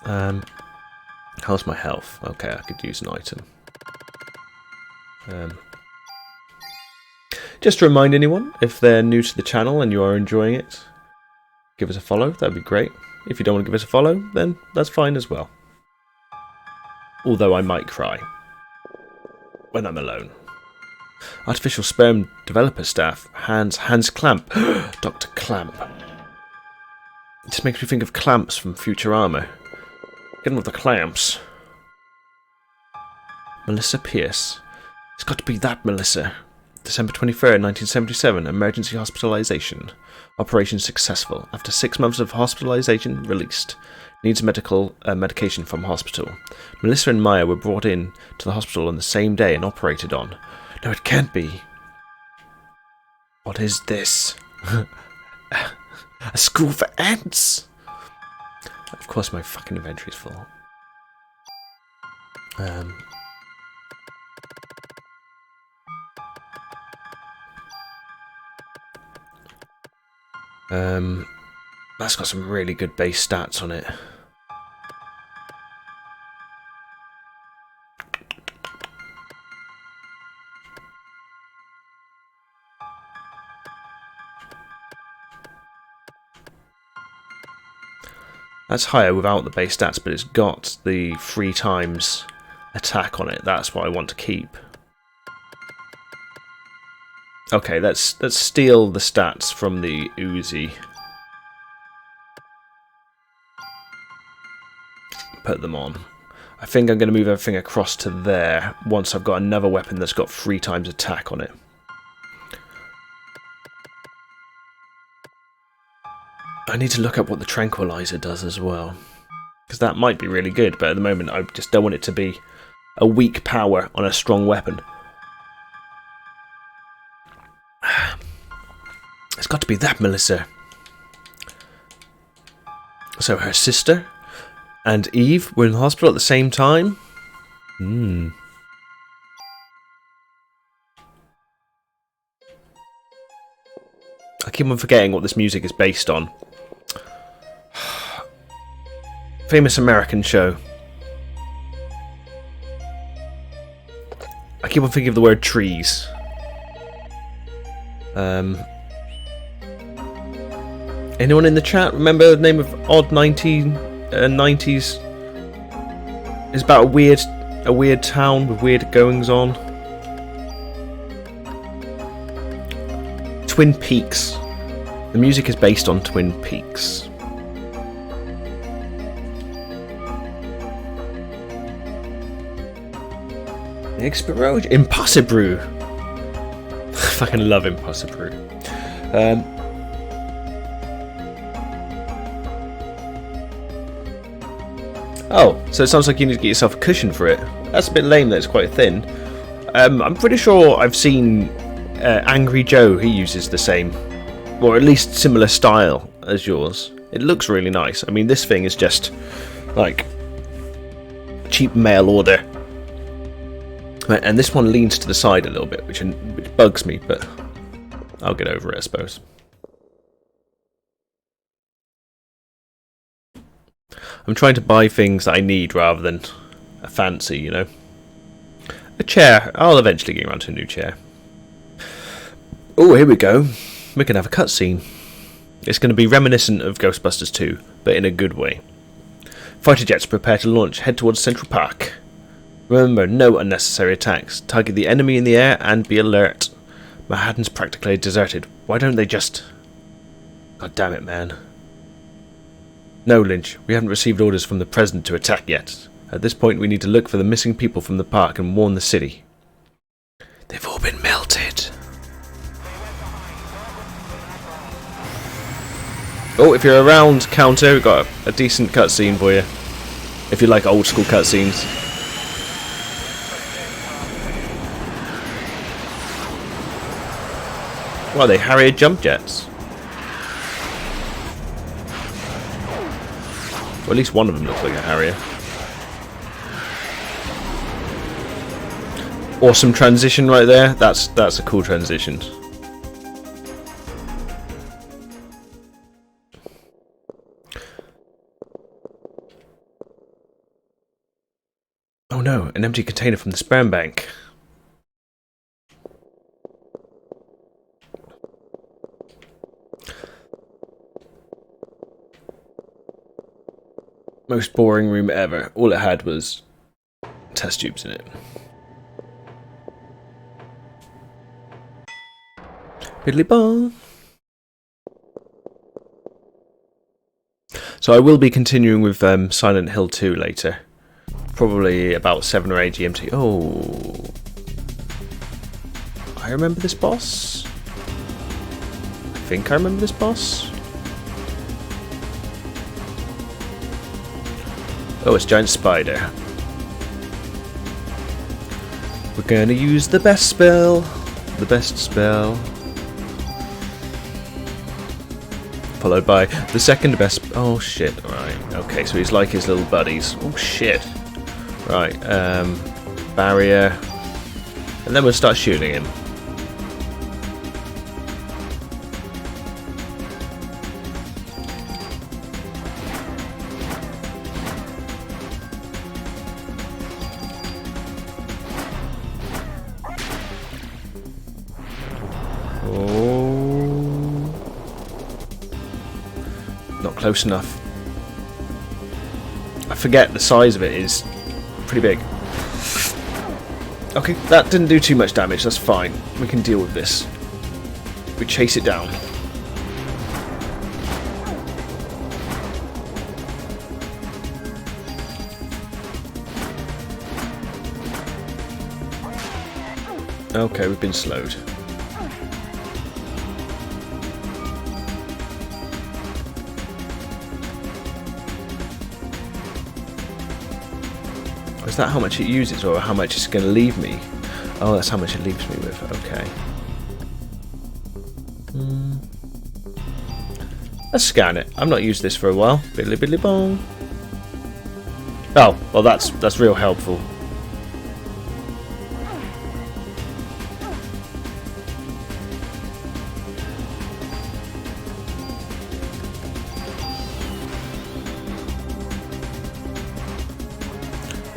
How's my health? Okay, I could use an item. Just to remind anyone, if they're new to the channel and you are enjoying it, give us a follow, that'd be great. If you don't want to give us a follow, then that's fine as well. Although I might cry when I'm alone. Artificial sperm developer staff, Hans Clamp. Dr. Clamp. It just makes me think of Clamps from Futurama. Get him with the clamps. Melissa Pierce. It's got to be that Melissa. December 23rd, 1977, emergency hospitalization. Operation successful. After 6 months of hospitalization, released. Needs medication from hospital. Melissa and Maya were brought in to the hospital on the same day and operated on. No, it can't be. What is this? A school for ants? Of course my fucking inventory is full. That's got some really good base stats on it. That's higher without the base stats, but it's got the 3 times attack on it. That's what I want to keep. Okay, let's steal the stats from the Uzi. Put them on. I think I'm going to move everything across to there once I've got another weapon that's got 3 times attack on it. I need to look up what the tranquilizer does as well, because that might be really good, but at the moment I just don't want it to be a weak power on a strong weapon. It's got to be that Melissa. So her sister and Eve were in the hospital at the same time? I keep on forgetting what this music is based on. Famous American show. I keep on thinking of the word trees. Anyone in the chat remember the name of odd 90s? It's about a weird town with weird goings on. Twin Peaks. The music is based on Twin Peaks. Explosion. Impossible. I fucking love Impossible. Oh, so it sounds like you need to get yourself a cushion for it. That's a bit lame that it's quite thin. I'm pretty sure I've seen Angry Joe, he uses the same, or at least similar style as yours. It looks really nice. I mean, this thing is just like cheap mail order. And this one leans to the side a little bit, which bugs me, but I'll get over it, I suppose. I'm trying to buy things that I need rather than a fancy, you know. A chair. I'll eventually get around to a new chair. Oh, here we go. We can have a cutscene. It's going to be reminiscent of Ghostbusters 2, but in a good way. Fighter jets prepare to launch. Head towards Central Park. Remember, no unnecessary attacks. Target the enemy in the air and be alert. Manhattan's practically deserted. Why don't they just... God damn it, man. No, Lynch. We haven't received orders from the President to attack yet. At this point, we need to look for the missing people from the park and warn the city. They've all been melted. Oh, if you're around Counter, we've got a decent cutscene for you. If you like old school cutscenes. Well, they Harrier jump jets. Well, at least one of them looks like a Harrier. Awesome transition right there. That's a cool transition. Oh no, an empty container from the sperm bank. Most boring room ever. All it had was test tubes in it. Piddly bong. So I will be continuing with Silent Hill 2 later. Probably about 7 or 8 GMT. Oh. I remember this boss. I think I remember this boss. Oh, it's Giant Spider. We're gonna use the best spell. The best spell. Followed by the second best. Oh shit, alright. Okay, so he's like his little buddies. Oh shit. Right, barrier. And then we'll start shooting him. Close enough. I forget the size of it is pretty big. Okay, that didn't do too much damage, that's fine. We can deal with this. We chase it down. Okay, we've been slowed. Is that how much it uses, or how much it's going to leave me? Oh, that's how much it leaves me with. Okay. Let's scan it. I've not used this for a while. Biddly biddly bong. Oh, well that's real helpful.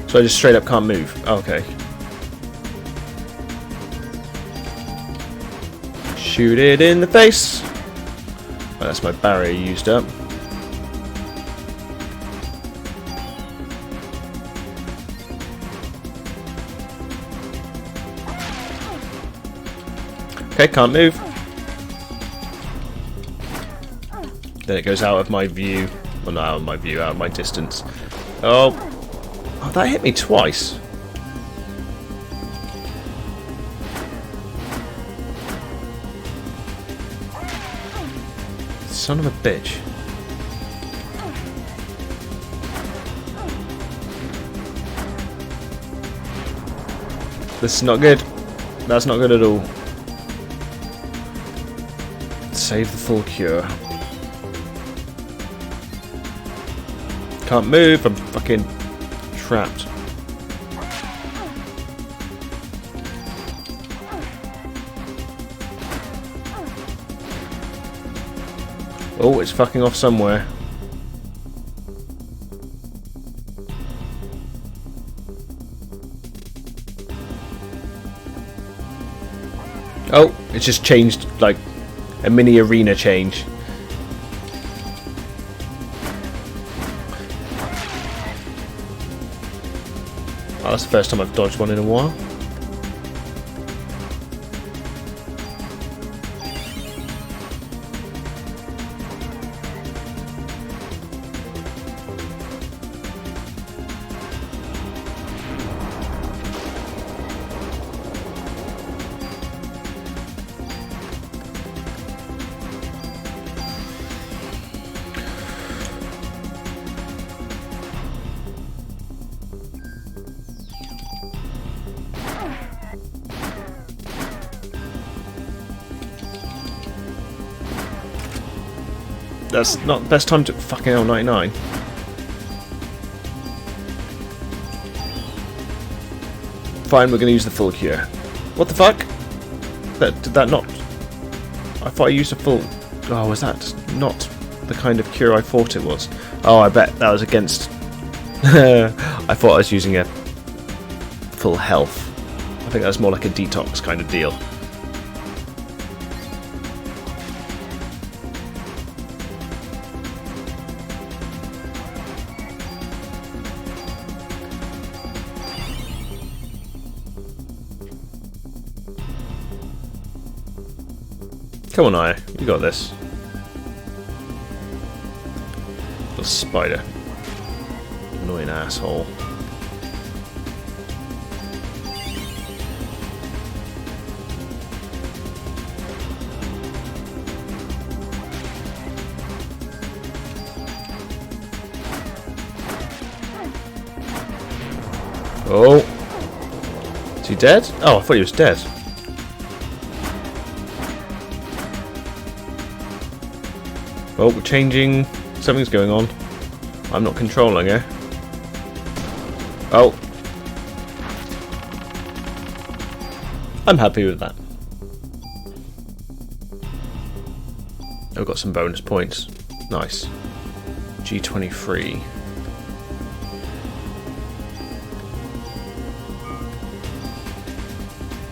So I just straight up can't move. Okay. Shoot it in the face. Oh, that's my barrier used up. Okay, can't move. Then it goes out of my view. Well, not out of my view, out of my distance. Oh. Oh, that hit me twice. Son of a bitch. This is not good. That's not good at all. Save the full cure. Can't move, I'm fucking trapped. Oh, it's fucking off somewhere. Oh, it's just changed, like a mini arena change. Oh, that's the first time I've dodged one in a while. That's not the best time to fucking hell 99. Fine, we're gonna use the full cure. What the fuck? Did that not? I thought I used a full. Oh, was that not the kind of cure I thought it was? Oh, I bet that was against. I thought I was using a full health. I think that was more like a detox kind of deal. Come on, Aya. You got this. Little spider. Annoying asshole. Oh. Is he dead? Oh, I thought he was dead. Oh, we're changing. Something's going on. I'm not controlling it. Oh. I'm happy with that. I've got some bonus points. Nice. G23.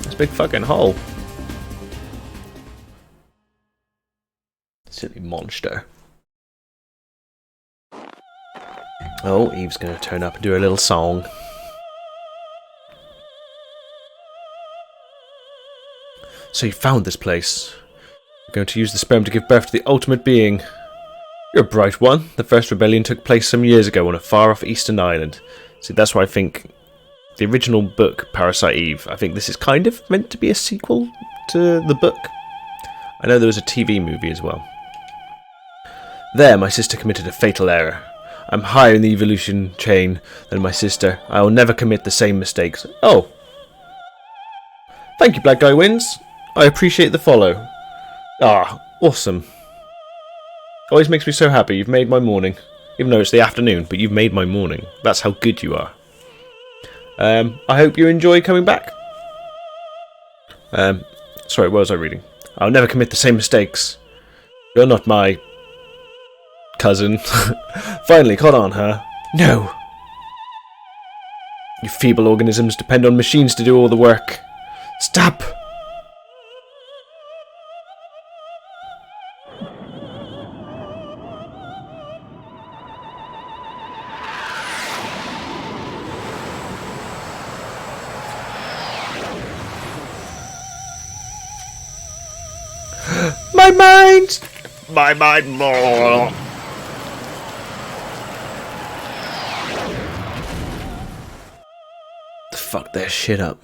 That's a big fucking hole. Silly monster. Oh, Eve's going to turn up and do a little song. So you found this place. You're going to use the sperm to give birth to the ultimate being. You're a bright one. The first rebellion took place some years ago on a far-off eastern island. See, that's why I think the original book, Parasite Eve, I think this is kind of meant to be a sequel to the book. I know there was a TV movie as well. There, my sister committed a fatal error. I'm higher in the evolution chain than my sister. I will never commit the same mistakes. Oh. Thank you, Black Guy Wins. I appreciate the follow. Ah, awesome. Always makes me so happy. You've made my morning. Even though it's the afternoon, but you've made my morning. That's how good you are. I hope you enjoy coming back. Sorry, what was I reading? I'll never commit the same mistakes. You're not my cousin. Finally, caught on, huh? No! You feeble organisms depend on machines to do all the work. Stop! My mind! My mind more! Fuck their shit up.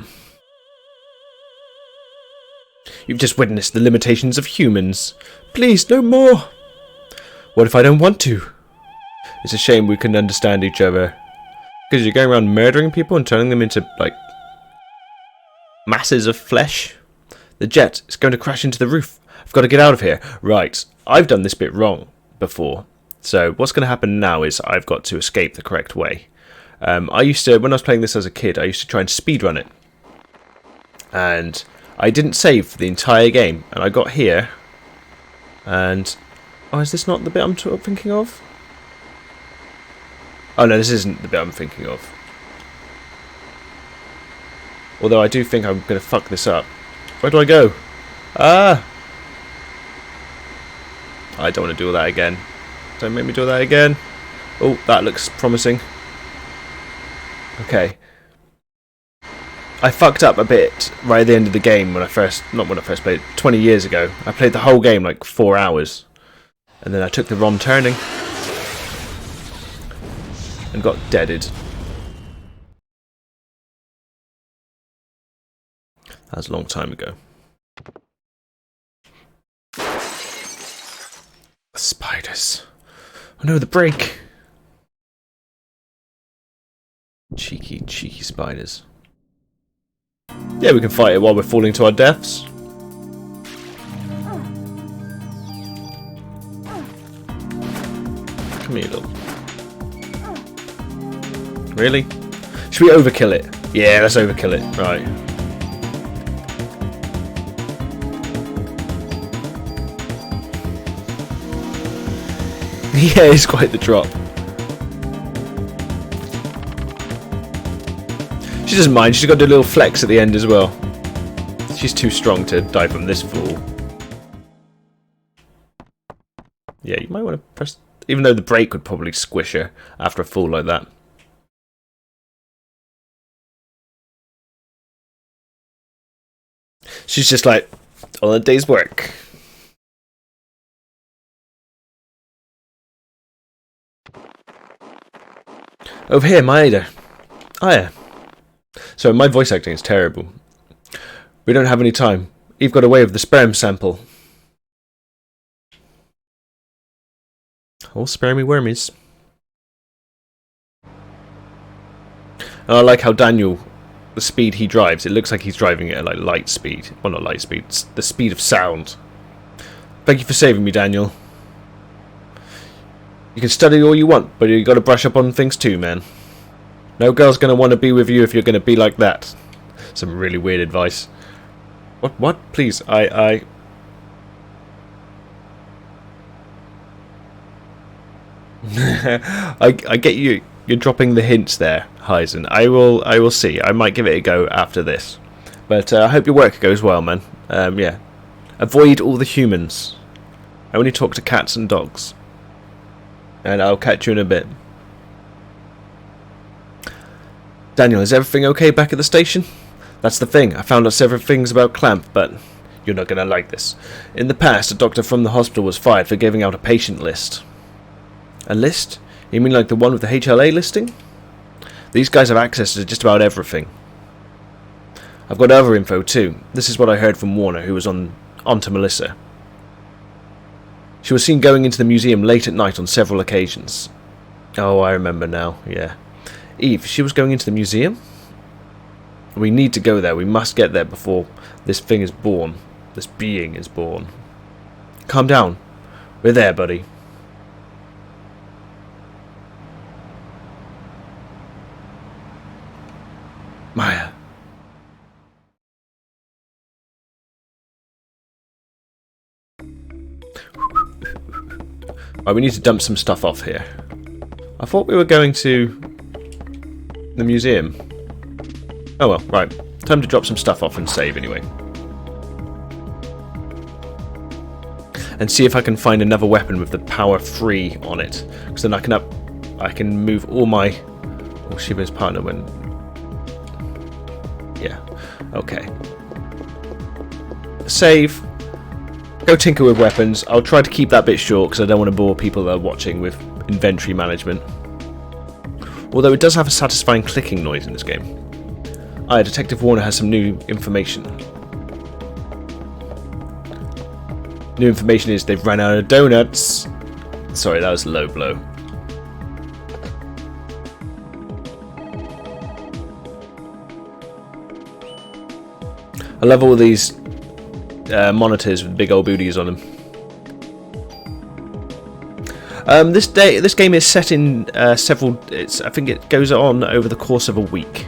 You've just witnessed the limitations of humans. Please, no more! What if I don't want to? It's a shame we couldn't understand each other. Because you're going around murdering people and turning them into, like, masses of flesh? The jet is going to crash into the roof. I've got to get out of here. Right, I've done this bit wrong before. So what's going to happen now is I've got to escape the correct way. I used to, when I was playing this as a kid, I used to try and speedrun it. And I didn't save for the entire game. And I got here. And... oh, is this not the bit I'm thinking of? Oh no, this isn't the bit I'm thinking of. Although I do think I'm going to fuck this up. Where do I go? Ah! I don't want to do all that again. Don't make me do that again. Oh, that looks promising. Okay. I fucked up a bit right at the end of the game not when I first played, 20 years ago. I played the whole game like 4 hours, and then I took the wrong turning and got deaded. That was a long time ago. The spiders. Oh no, the break. Cheeky spiders. Yeah, we can fight it while we're falling to our deaths. Come here, little. Really? Should we overkill it? Yeah, let's overkill it. Right. Yeah, it's quite the drop. She doesn't mind, she's got a little flex at the end as well. She's too strong to die from this fool. Yeah, you might want to press... Even though the brake would probably squish her after a fall like that. She's just like, all a day's work. Over here, Maeda. Oh yeah. So my voice acting is terrible. We don't have any time. Eve got away with the sperm sample. Oh, spare me wormies. And I like how Daniel, the speed he drives, it looks like he's driving at like light speed. Well, not light speed, it's the speed of sound. Thank you for saving me, Daniel. You can study all you want, but you got to brush up on things too, man. No girl's going to want to be with you if you're going to be like that. Some really weird advice. What? Please, I get you. You're dropping the hints there, Heisen. I will see. I might give it a go after this. But I hope your work goes well, man. Yeah. Avoid all the humans. I only talk to cats and dogs. And I'll catch you in a bit. Daniel, is everything okay back at the station? That's the thing. I found out several things about Clamp, but you're not going to like this. In the past, a doctor from the hospital was fired for giving out a patient list. A list? You mean like the one with the HLA listing? These guys have access to just about everything. I've got other info too. This is what I heard from Warner, who was on to Melissa. She was seen going into the museum late at night on several occasions. Oh, I remember now, yeah. Eve, she was going into the museum? We need to go there. We must get there before this thing is born. This being is born. Calm down. We're there, buddy. Maya. Right, we need to dump some stuff off here. I thought we were going to the museum. Oh well, right. Time to drop some stuff off and save anyway. And see if I can find another weapon with the power 3 on it. Because then I can move all my... Oh, Shiva's partner when... Yeah. Okay. Save. Go tinker with weapons. I'll try to keep that bit short because I don't want to bore people that are watching with inventory management. Although it does have a satisfying clicking noise in this game. Detective Warner has some new information. New information is they've run out of donuts. Sorry, that was a low blow. I love all these monitors with big old booties on them. This game is set in several. I think it goes on over the course of a week.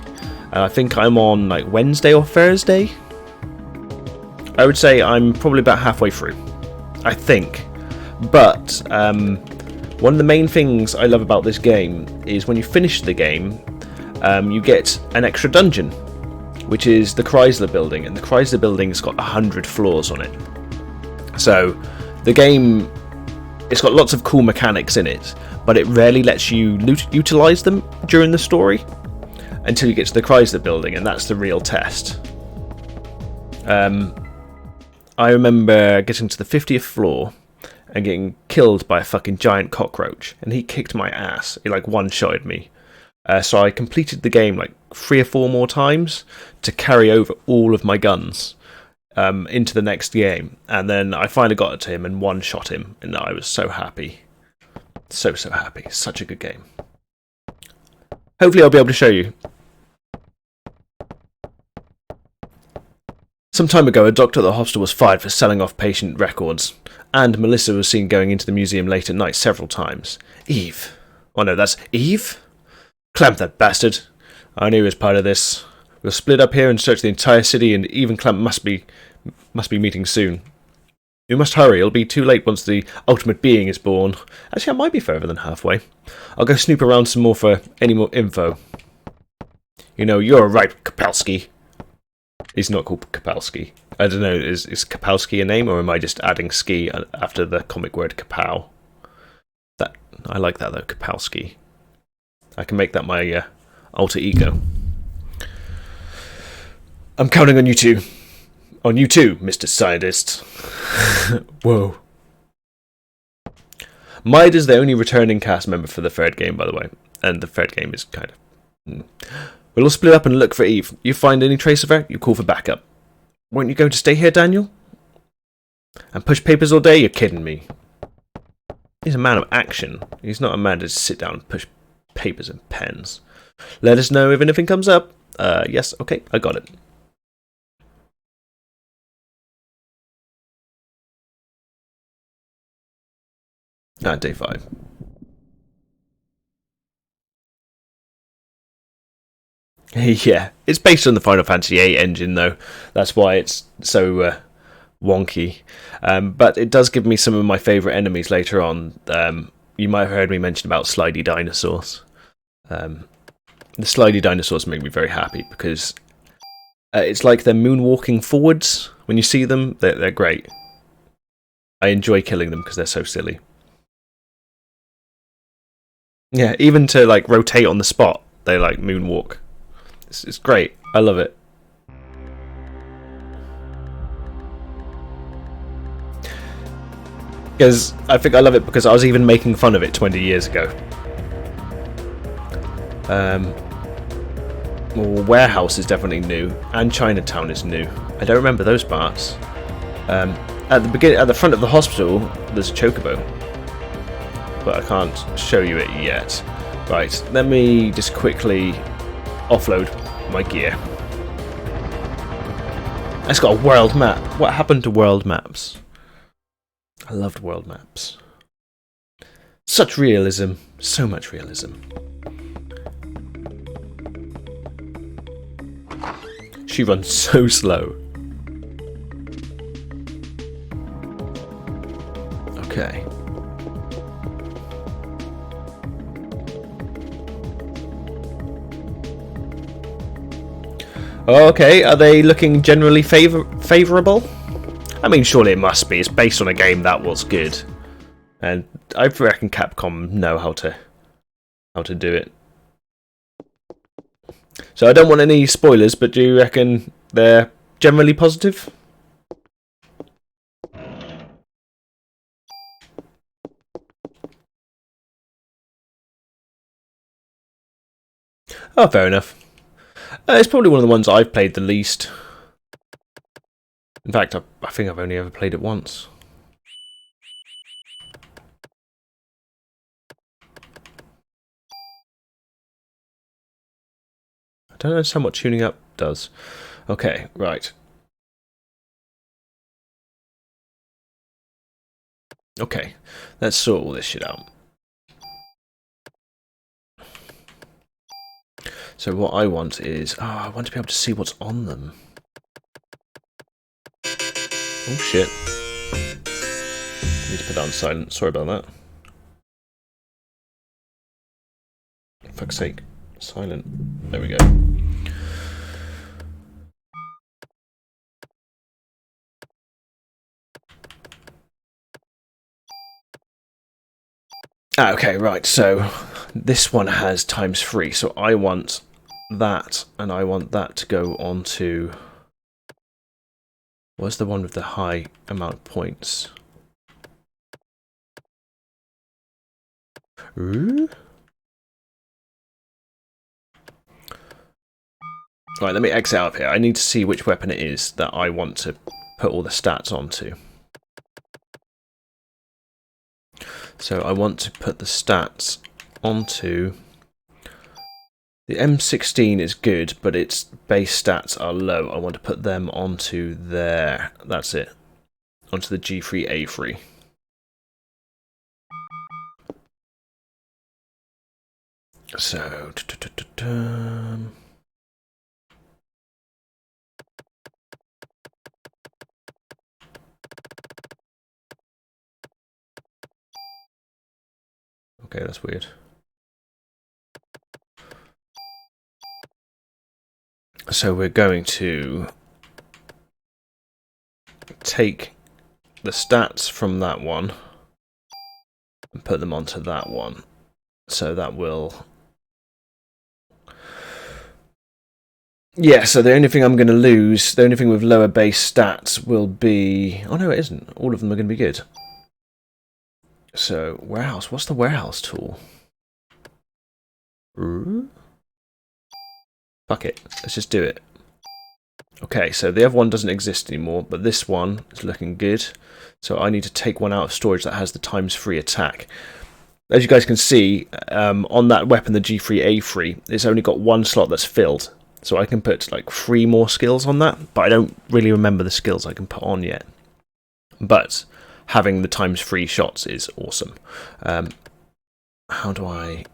I think I'm on like Wednesday or Thursday. I would say I'm probably about halfway through. I think, but one of the main things I love about this game is when you finish the game, you get an extra dungeon, which is the Chrysler Building, and the Chrysler Building's got 100 floors on it. So the game, it's got lots of cool mechanics in it, but it rarely lets you utilise them during the story. until you get to the Chrysler building, and that's the real test. I remember getting to the 50th floor and getting killed by a fucking giant cockroach, and he kicked my ass. He like one-shotted me. So I completed the game like 3 or 4 more times to carry over all of my guns into the next game, and then I finally got to him and one-shot him, and I was so happy. So happy. Such a good game. Hopefully I'll be able to show you. Some time ago, a doctor at the hospital was fired for selling off patient records, and Melissa was seen going into the museum late at night several times. Eve. Oh no, that's Eve? Clamp that bastard. I knew he was part of this. We'll split up here and search the entire city, and Eve and Clamp must be meeting soon. We must hurry, it'll be too late once the ultimate being is born. Actually, I might be further than halfway. I'll go snoop around some more for any more info. You know, you're right, Kapowski. He's not called Kapowski. I don't know, is Kapowski a name, or am I just adding ski after the comic word kapow? I like that though, Kapowski. I can make that my alter ego. I'm counting on you two. On you too, Mr. Scientist. Whoa. Maid is the only returning cast member for the third game, by the way. And the third game is kind of... We'll all split up and look for Eve. You find any trace of her, you call for backup. Weren't you going to stay here, Daniel? And push papers all day? You're kidding me. He's a man of action. He's not a man to sit down and push papers and pens. Let us know if anything comes up. Yes, okay, I got it. Day 5. Yeah, it's based on the Final Fantasy VIII engine, though. That's why it's so wonky. But it does give me some of my favourite enemies later on. You might have heard me mention about slidey dinosaurs. The slidey dinosaurs make me very happy because it's like they're moonwalking forwards. When you see them, they're great. I enjoy killing them because they're so silly. Yeah, even to like rotate on the spot, they like moonwalk. It's great. I love it. Because I think I love it because I was even making fun of it 20 years ago. Warehouse is definitely new, and Chinatown is new. I don't remember those parts. At the front of the hospital, there's a chocobo, but I can't show you it yet. Right, let me just quickly offload my gear. It's got a world map. What happened to world maps? I loved world maps. Such realism. So much realism. She runs so slow. Okay. Okay, are they looking generally favourable? I mean, surely it must be. It's based on a game that was good. And I reckon Capcom know how to do it. So I don't want any spoilers, but do you reckon they're generally positive? Oh, fair enough. It's probably one of the ones I've played the least. In fact, I think I've only ever played it once. I don't understand what tuning up does. Okay, right. Okay, let's sort all this shit out. So what I want is... I want to be able to see what's on them. Oh shit. Need to put that on silent. Sorry about that. For fuck's sake. Silent. There we go. Okay, right, so this one has ×3, so I want that, and I want that to go on to... What's the one with the high amount of points? Ooh. Right, let me exit out of here. I need to see which weapon it is that I want to put all the stats onto. So I want to put the stats onto... The M16 is good, but its base stats are low. I want to put them onto there. That's it. Onto the G3A3. So... Okay, that's weird. So we're going to take the stats from that one and put them onto that one. So that will... Yeah, so the only thing I'm going to lose, the only thing with lower base stats will be... Oh no, it isn't. All of them are going to be good. So, warehouse. What's the warehouse tool? Fuck it. Let's just do it. Okay, so the other one doesn't exist anymore, but this one is looking good. So I need to take one out of storage that has the ×3 attack. As you guys can see, on that weapon, the G3A3, it's only got one slot that's filled. So I can put like 3 more skills on that, but I don't really remember the skills I can put on yet. But having the ×3 shots is awesome. How do I...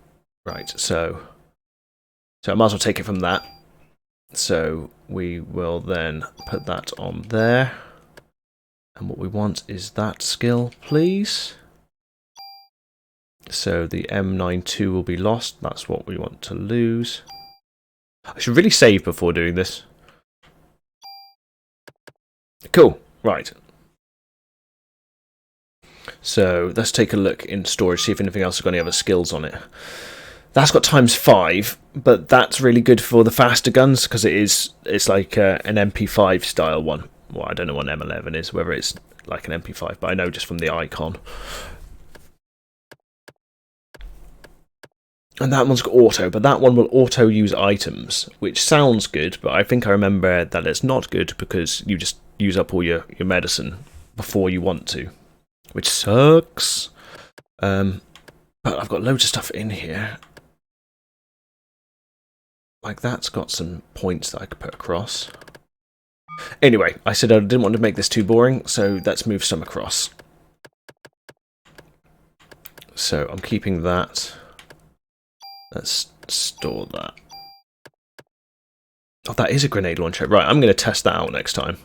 Right, so I might as well take it from that. So we will then put that on there. And what we want is that skill, please. So the M92 will be lost. That's what we want to lose. I should really save before doing this. Cool, right. So let's take a look in storage, see if anything else has got any other skills on it. That's got ×5, but that's really good for the faster guns because it's like an MP5 style one. Well, I don't know what an M11 is, whether it's like an MP5, but I know just from the icon. And that one's got auto, but that one will auto use items, which sounds good, but I think I remember that it's not good because you just use up all your medicine before you want to, which sucks. But I've got loads of stuff in here. Like that's got some points that I could put across. Anyway, I said I didn't want to make this too boring, so let's move some across. So I'm keeping that. Let's store that. Oh, that is a grenade launcher. Right, I'm going to test that out next time.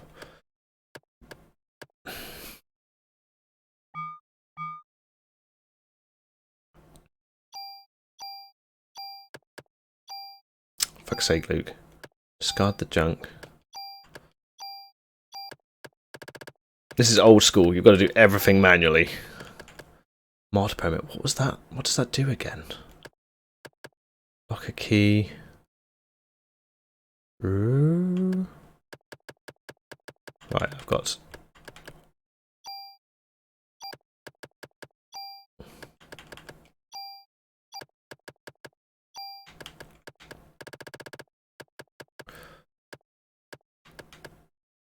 Fuck's sake, Luke. Discard the junk. This is old school. You've got to do everything manually. Mod permit. What was that? What does that do again? Lock a key. Right, I've got...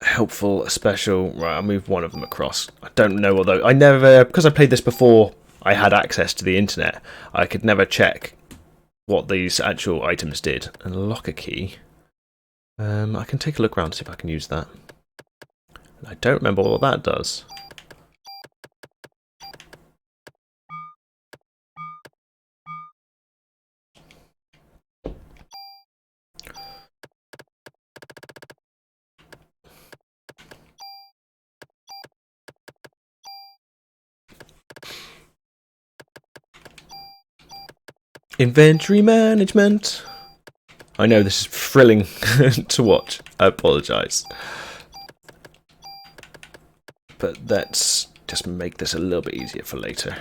Helpful, special. Right, I'll move one of them across. I don't know, although I never... Because I played this before I had access to the internet, I could never check what these actual items did. And lock a key. I can take a look around to see if I can use that. I don't remember what that does. Inventory management. I know this is thrilling to watch. I apologise. But let's just make this a little bit easier for later.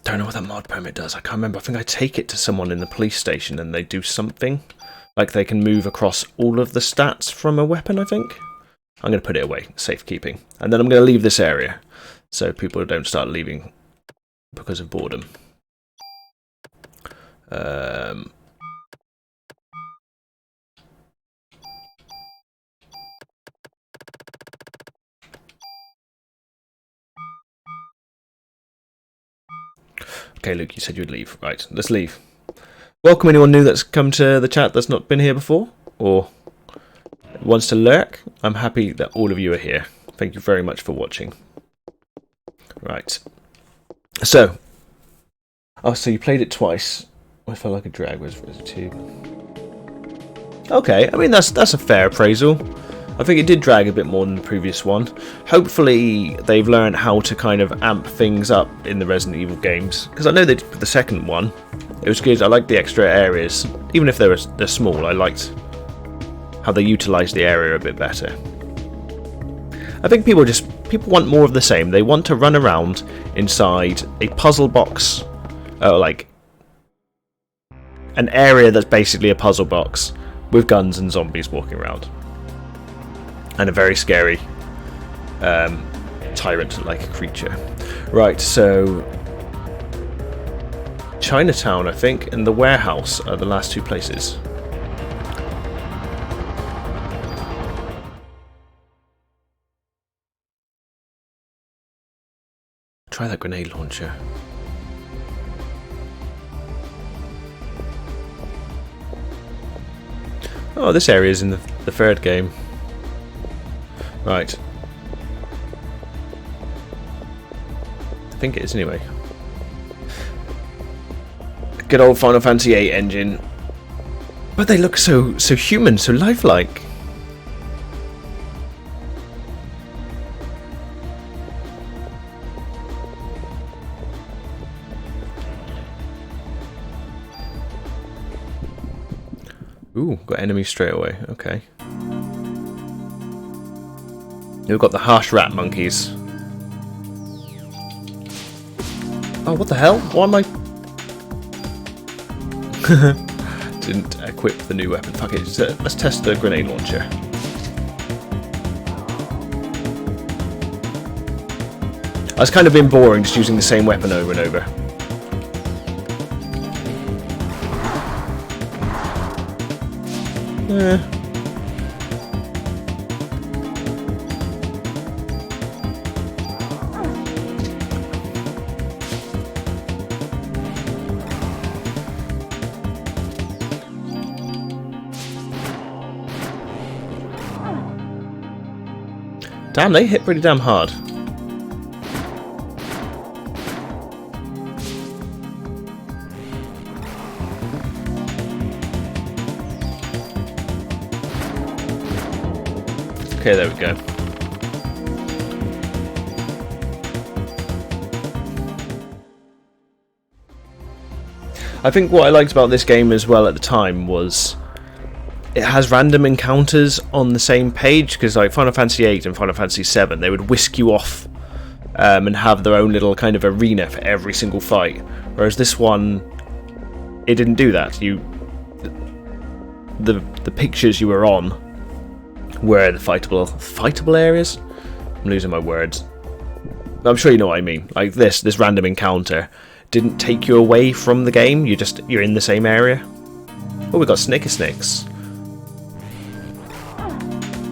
Don't know what that mod permit does. I can't remember. I think I take it to someone in the police station and they do something. Like they can move across all of the stats from a weapon, I think. I'm going to put it away, safekeeping. And then I'm going to leave this area so people don't start leaving because of boredom. Okay, Luke, you said you'd leave. Right, let's leave. Welcome anyone new that's come to the chat that's not been here before, or wants to lurk. I'm happy that all of you are here. Thank you very much for watching. Right. So. Oh, so you played it twice. I felt like a drag. Was it 2? Okay, I mean, that's a fair appraisal. I think it did drag a bit more than the previous one. Hopefully they've learned how to kind of amp things up in the Resident Evil games. Because I know they did with the second one. It was good. I liked the extra areas. Even if they're small, I liked how they utilised the area a bit better. I think people want more of the same. They want to run around inside a puzzle box. Like an area that's basically a puzzle box with guns and zombies walking around. And a very scary tyrant-like creature. Right, so Chinatown, I think, and the warehouse are the last 2 places. Try that grenade launcher. Oh, this area is in the 3rd game. Right. I think it is anyway. Good old Final Fantasy VIII engine. But they look so human, so lifelike. Ooh, got enemies straight away. Okay. We've got the harsh rat monkeys. Oh, what the hell? Why am I... Didn't equip the new weapon. Fuck it. Let's test the grenade launcher. It's kind of been boring just using the same weapon over and over. Damn, they hit pretty damn hard. Okay, there we go. I think what I liked about this game as well at the time was it has random encounters on the same page, because like Final Fantasy VIII and Final Fantasy VII, they would whisk you off and have their own little kind of arena for every single fight. Whereas this one, it didn't do that. The pictures you were on were the fightable areas. I'm losing my words. I'm sure you know what I mean. Like this random encounter didn't take you away from the game. You're in the same area. Oh, we got Snicker Snicks.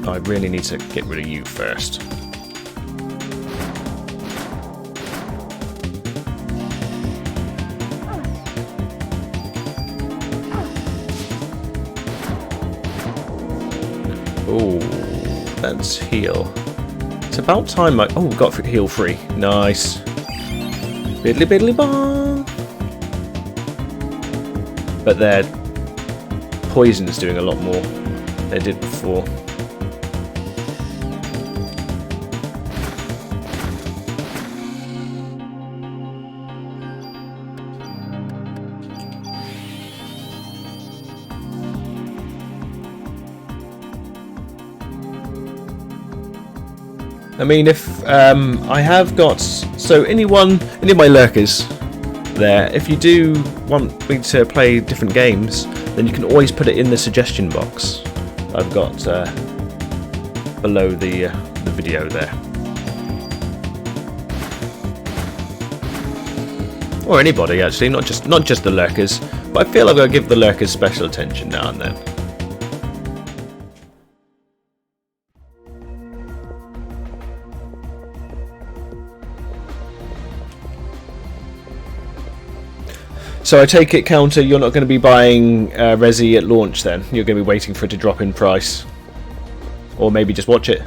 I really need to get rid of you first. Oh, let's heal. It's about time I... Oh, we got heal free. Nice. Biddly biddly bong. But their poison is doing a lot more than it did before. I mean, if I have got... So any of my lurkers there. If you do want me to play different games, then you can always put it in the suggestion box I've got below the video there. Or anybody actually, not just the lurkers, but I feel I've got to give the lurkers special attention now and then. So I take it, Counter, you're not going to be buying Resi at launch then? You're going to be waiting for it to drop in price? Or maybe just watch it?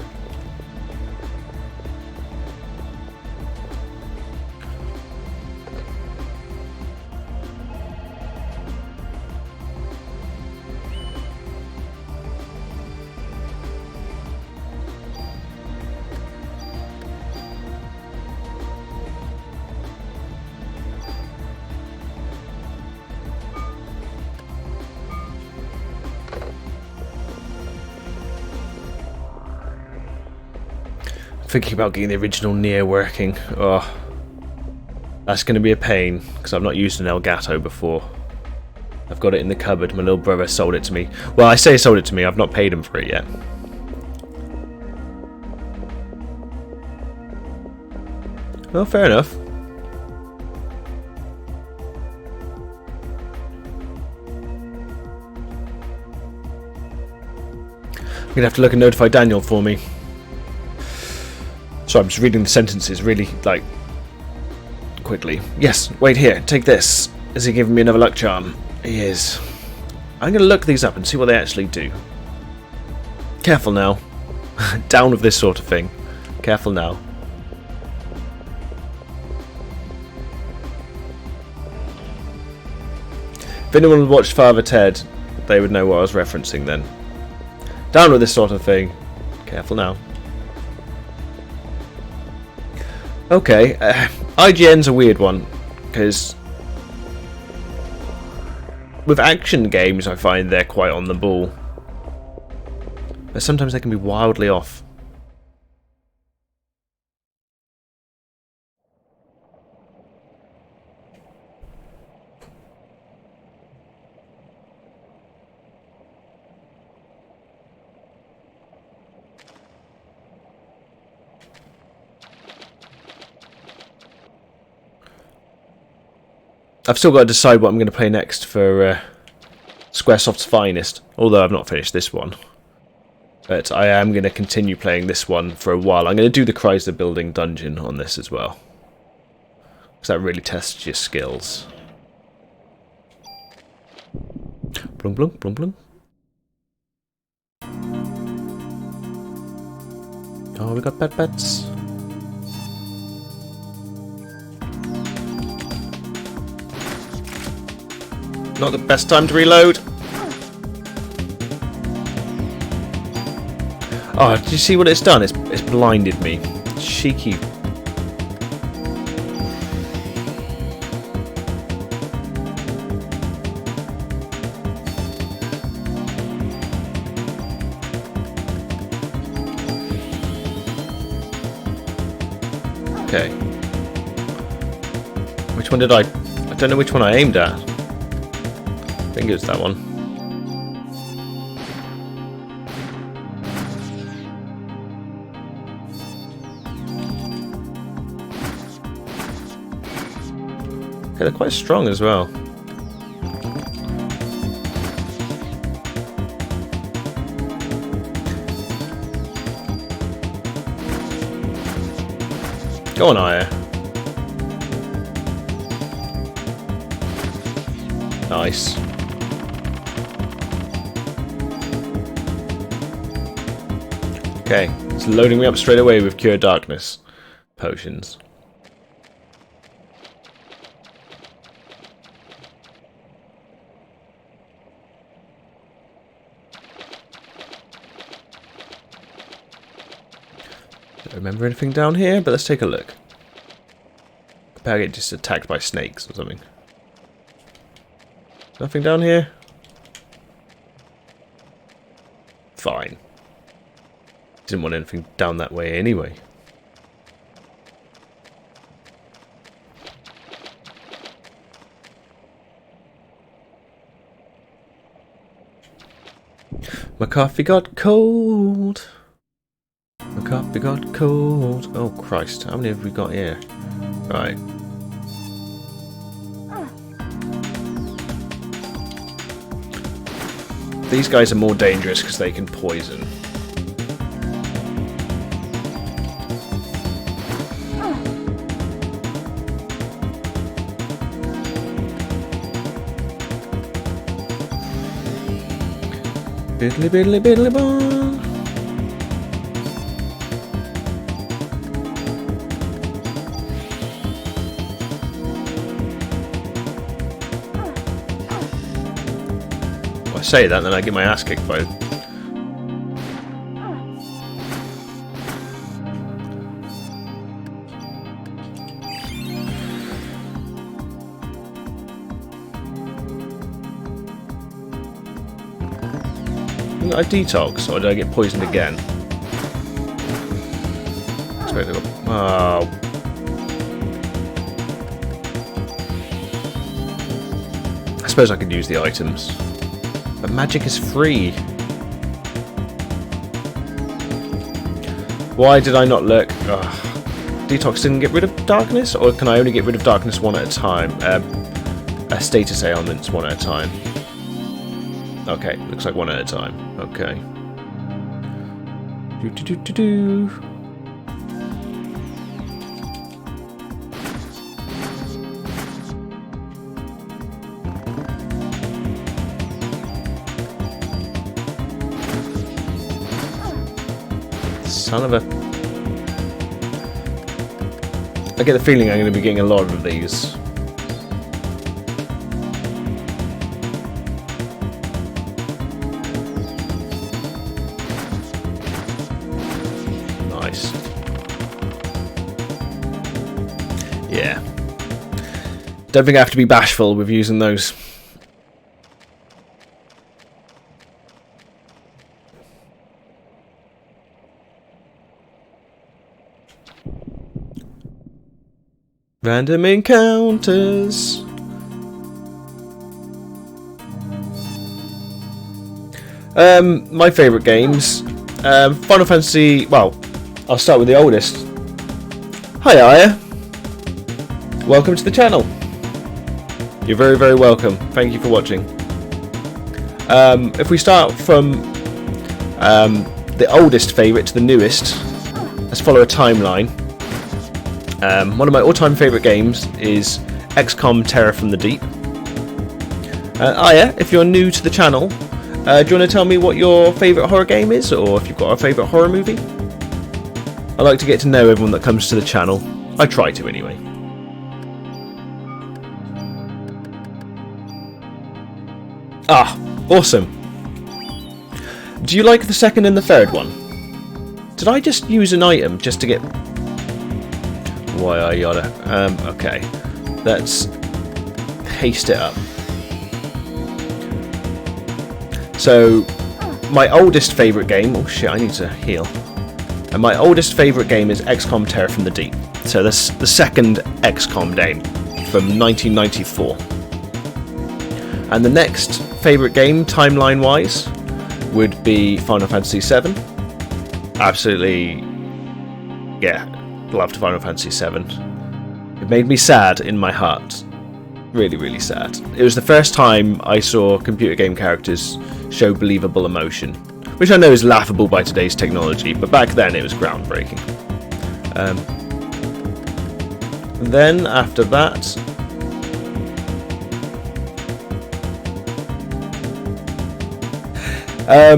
Thinking about getting the original Nier working. Oh, that's going to be a pain because I've not used an Elgato before. I've got it in the cupboard. My little brother sold it to me. Well, I say sold it to me. I've not paid him for it yet. Well, fair enough. I'm going to have to look and notify Daniel for me. So I'm just reading the sentences really, like, quickly. Yes, wait here, take this. Is he giving me another luck charm? He is. I'm going to look these up and see what they actually do. Careful now. Down with this sort of thing. Careful now. If anyone would watch Father Ted, they would know what I was referencing then. Down with this sort of thing. Careful now. Okay, IGN's a weird one, because with action games I find they're quite on the ball, but sometimes they can be wildly off. I've still got to decide what I'm going to play next for Squaresofts Finest, although I've not finished this one. But I am going to continue playing this one for a while. I'm going to do the Chrysler Building dungeon on this as well, because that really tests your skills. Blum blum blum blum. Oh, we got pets. Not the best time to reload. Oh, did you see what it's done? It's blinded me. Cheeky. Okay. Which one did I don't know which one I aimed at. I think it was that one. Okay, they're quite strong as well. Go on, Aya. Nice. Okay, it's loading me up straight away with Cure Darkness potions. Don't remember anything down here, but let's take a look. Could I get just attacked by snakes or something? Nothing down here? Fine. Didn't want anything down that way anyway. My coffee got cold. My coffee got cold. Oh Christ, how many have we got here? Right. These guys are more dangerous because they can poison. Biddly biddly biddly bong. Well, I say that, then I get my ass kicked by. I detox, or did I get poisoned again? Oh. I suppose I could use the items. But magic is free. Why did I not look? Ugh. Detox didn't get rid of darkness? Or can I only get rid of darkness one at a time? Status ailments one at a time. Okay, looks like one at a time. Okay. Do. Son of a... I get the feeling I'm going to be getting a lot of these. Yeah. Don't think I have to be bashful with using those. Random encounters. My favourite games. Final Fantasy... Well, I'll start with the oldest. Hi, Aya. Welcome to the channel. You're very, very welcome. Thank you for watching. If we start from the oldest favourite to the newest, let's follow a timeline. One of my all-time favourite games is XCOM Terror from the Deep. Aya, if you're new to the channel, do you want to tell me what your favourite horror game is, or if you've got a favourite horror movie? I like to get to know everyone that comes to the channel. I try to, anyway. Ah, awesome. Do you like the second and the third one? Did I just use an item just to get... Why yada? Okay. Let's paste it up. So, my oldest favourite game... Oh shit, I need to heal. And my oldest favourite game is XCOM Terror from the Deep. So that's the second XCOM game from 1994. And the next favourite game, timeline-wise, would be Final Fantasy VII. Absolutely, yeah, loved Final Fantasy VII. It made me sad in my heart. Really, really sad. It was the first time I saw computer game characters show believable emotion. Which I know is laughable by today's technology, but back then it was groundbreaking. Then, after that...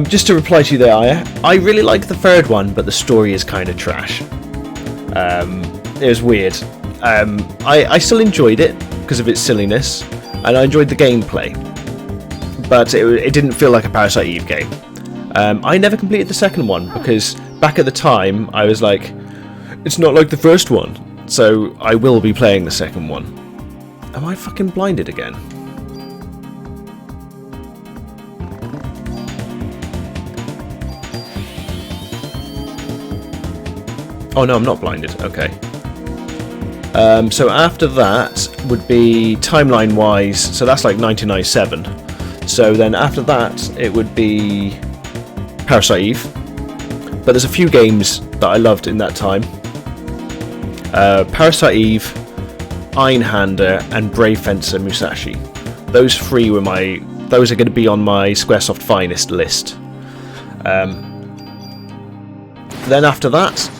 just to reply to you there, Aya, I really like the third one, but the story is kind of trash. It was weird. I still enjoyed it because of its silliness, and I enjoyed the gameplay, but it didn't feel like a Parasite Eve game. I never completed the second one because back at the time I was like, it's not like the first one, so I will be playing the second one. Am I fucking blinded again? Oh no, I'm not blinded. Okay. So after that would be timeline-wise. So that's like 1997. So then after that, it would be Parasite Eve. But there's a few games that I loved in that time. Parasite Eve, Einhander, and Brave Fencer Musashi. Those three were those are going to be on my Squaresoft Finest list. Then after that,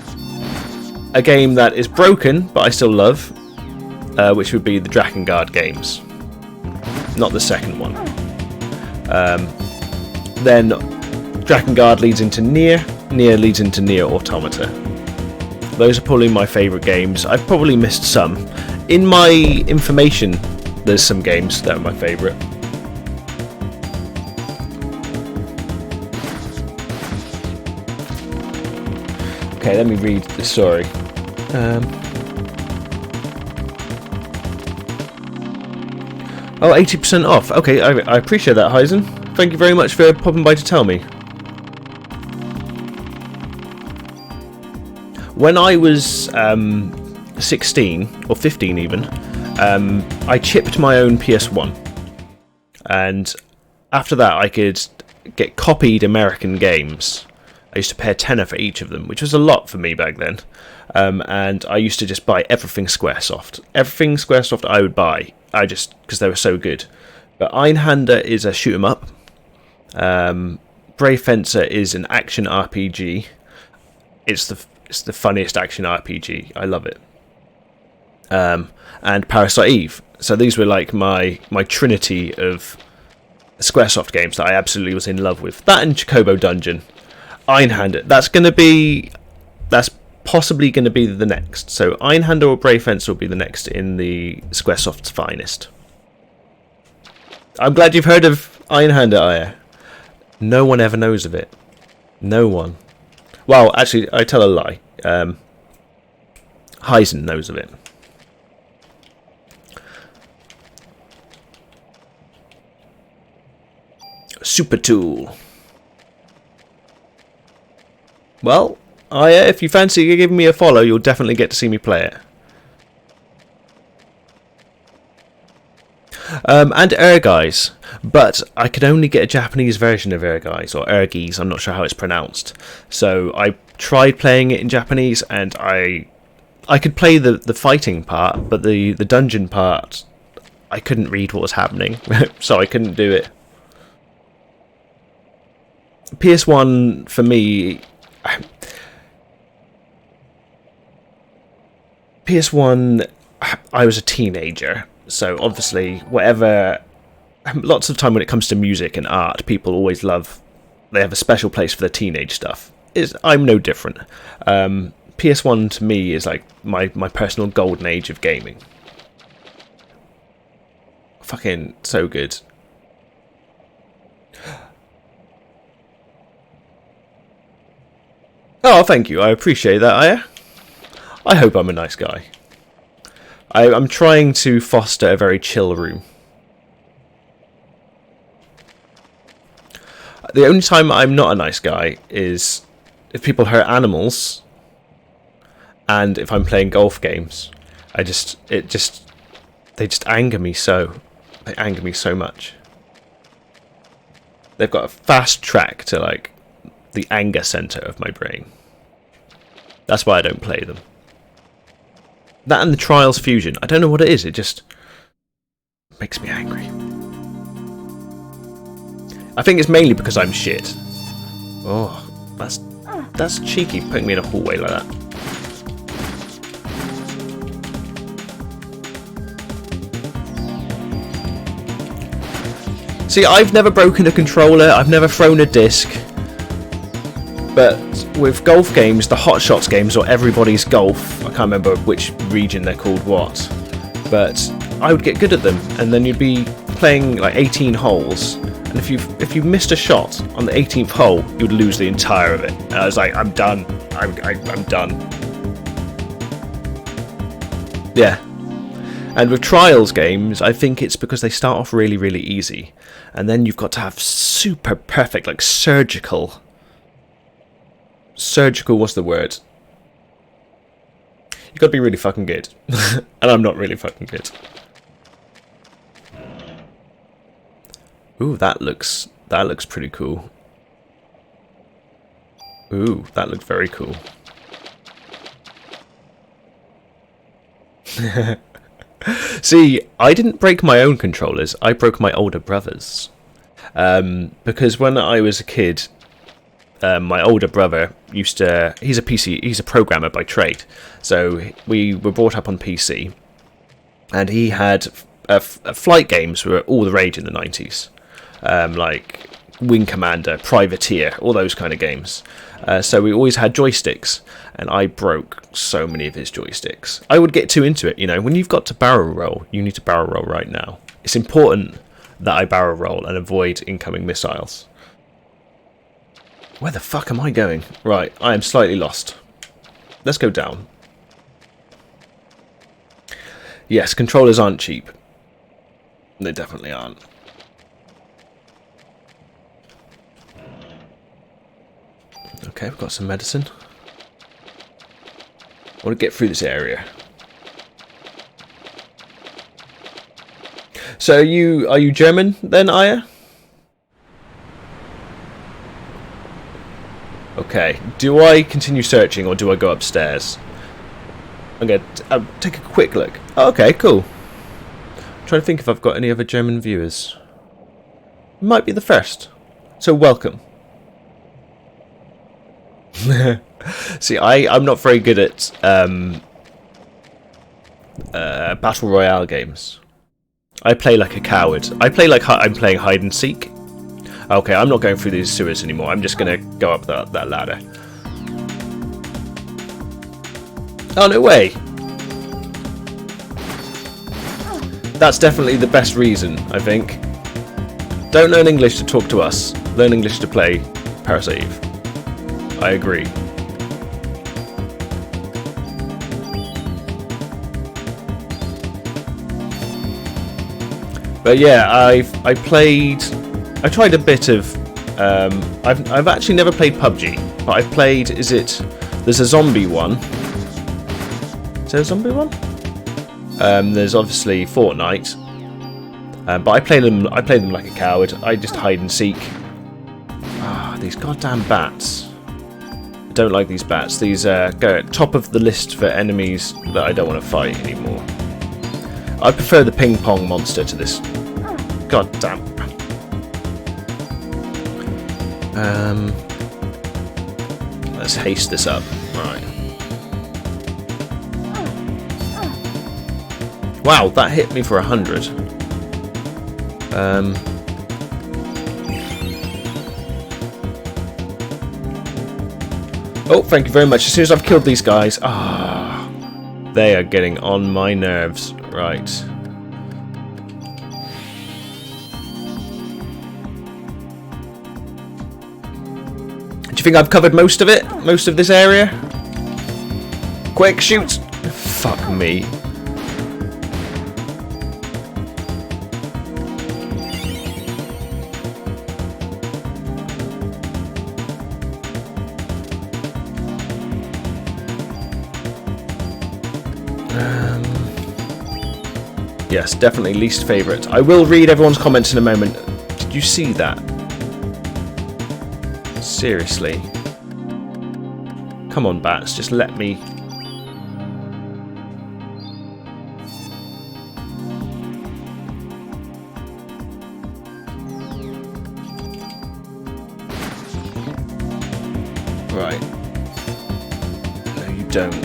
a game that is broken, but I still love, which would be the Drakengard games. Not the second one. Then Drakengard leads into Nier leads into Nier Automata. Those are probably my favourite games. I've probably missed some. In my information, there's some games that are my favourite. Okay, let me read the story. Oh, 80% off. Okay, I appreciate that, Heisen. Thank you very much for popping by to tell me. When I was 16, or 15 even, I chipped my own PS1. And after that, I could get copied American games. I used to pay a tenner for each of them, which was a lot for me back then. And I used to just buy everything Squaresoft. Everything Squaresoft I would buy, because they were so good. But Einhander is a shoot 'em up. Brave Fencer is an action RPG. It's the funniest action RPG. I love it. And Parasite Eve. So these were like my trinity of Squaresoft games that I absolutely was in love with. That and Chocobo Dungeon. Einhander. That's possibly going to be the next. So Einhander or Brave Fencer will be the next in the Squaresoft's finest. I'm glad you've heard of Einhander, Aya. No one ever knows of it. No one. Well, actually, I tell a lie. Heisen knows of it. Super Tool. Well, Aya, if you fancy giving me a follow, you'll definitely get to see me play it. And Erguys, but I could only get a Japanese version of Erguys, or Ergies, I'm not sure how it's pronounced. So I tried playing it in Japanese, and I could play the fighting part, but the dungeon part, I couldn't read what was happening, so I couldn't do it. PS1, for me... PS1, I was a teenager, so obviously whatever... Lots of time when it comes to music and art, people always love... They have a special place for the teenage stuff. I'm no different. PS1 to me is like my personal golden age of gaming. Fucking so good. Oh, thank you. I appreciate that, I hope I'm a nice guy. I'm trying to foster a very chill room. The only time I'm not a nice guy is if people hurt animals and if I'm playing golf games. They just anger me so. They anger me so much. They've got a fast track to like the anger center of my brain. That's why I don't play them. That and the Trials Fusion. I don't know what it is. It just makes me angry. I think it's mainly because I'm shit. Oh, that's cheeky, putting me in a hallway like that. See, I've never broken a controller. I've never thrown a disc. But with golf games, the Hot Shots games, or Everybody's Golf, I can't remember which region they're called what, but I would get good at them, and then you'd be playing like 18 holes, and if you missed a shot on the 18th hole, you'd lose the entire of it. And I was like, I'm done. I'm done. Yeah. And with Trials games, I think it's because they start off really, really easy, and then you've got to have super perfect, like surgical, what's the word? You've got to be really fucking good. And I'm not really fucking good. Ooh, that looks pretty cool. Ooh, that looks very cool. See, I didn't break my own controllers. I broke my older brother's. Because when I was a kid, my older brother used to... He's a programmer by trade. So we were brought up on PC. And he had... flight games were all the rage in the 90s. Like Wing Commander, Privateer, all those kind of games. So we always had joysticks, and I broke so many of his joysticks. I would get too into it, you know. When you've got to barrel roll, you need to barrel roll right now. It's important that I barrel roll and avoid incoming missiles. Where the fuck am I going? Right, I am slightly lost. Let's go down. Yes, controllers aren't cheap. They definitely aren't. Okay, we've got some medicine. I want to get through this area. So are you German then, Aya? Okay. Do I continue searching or do I go upstairs? I'm going to take a quick look. Oh, okay, cool. I'm trying to think if I've got any other German viewers. Might be the first. So welcome. See, I'm not very good at battle royale games. I play like a coward. I play like I'm playing hide and seek. Okay, I'm not going through these sewers anymore. I'm just gonna go up that ladder. Oh, no way! That's definitely the best reason, I think. Don't learn English to talk to us. Learn English to play Parasite Eve. I agree. But yeah, I tried a bit of I've actually never played PUBG, but I've played there's a zombie one. Is there a zombie one? There's obviously Fortnite. But I play them like a coward. I just hide and seek. Ah, these goddamn bats. I don't like these bats. These go at top of the list for enemies that I don't want to fight anymore. I prefer the ping pong monster to this. God damn. Let's haste this up. Right. Wow, that hit me for 100. Oh, thank you very much. As soon as I've killed these guys, they are getting on my nerves. Right. Do you think I've covered most of it? Most of this area? Quick, shoot! Fuck me. Yes, definitely least favourite. I will read everyone's comments in a moment. Did you see that? Seriously. Come on, bats, just let me... Right. No, you don't.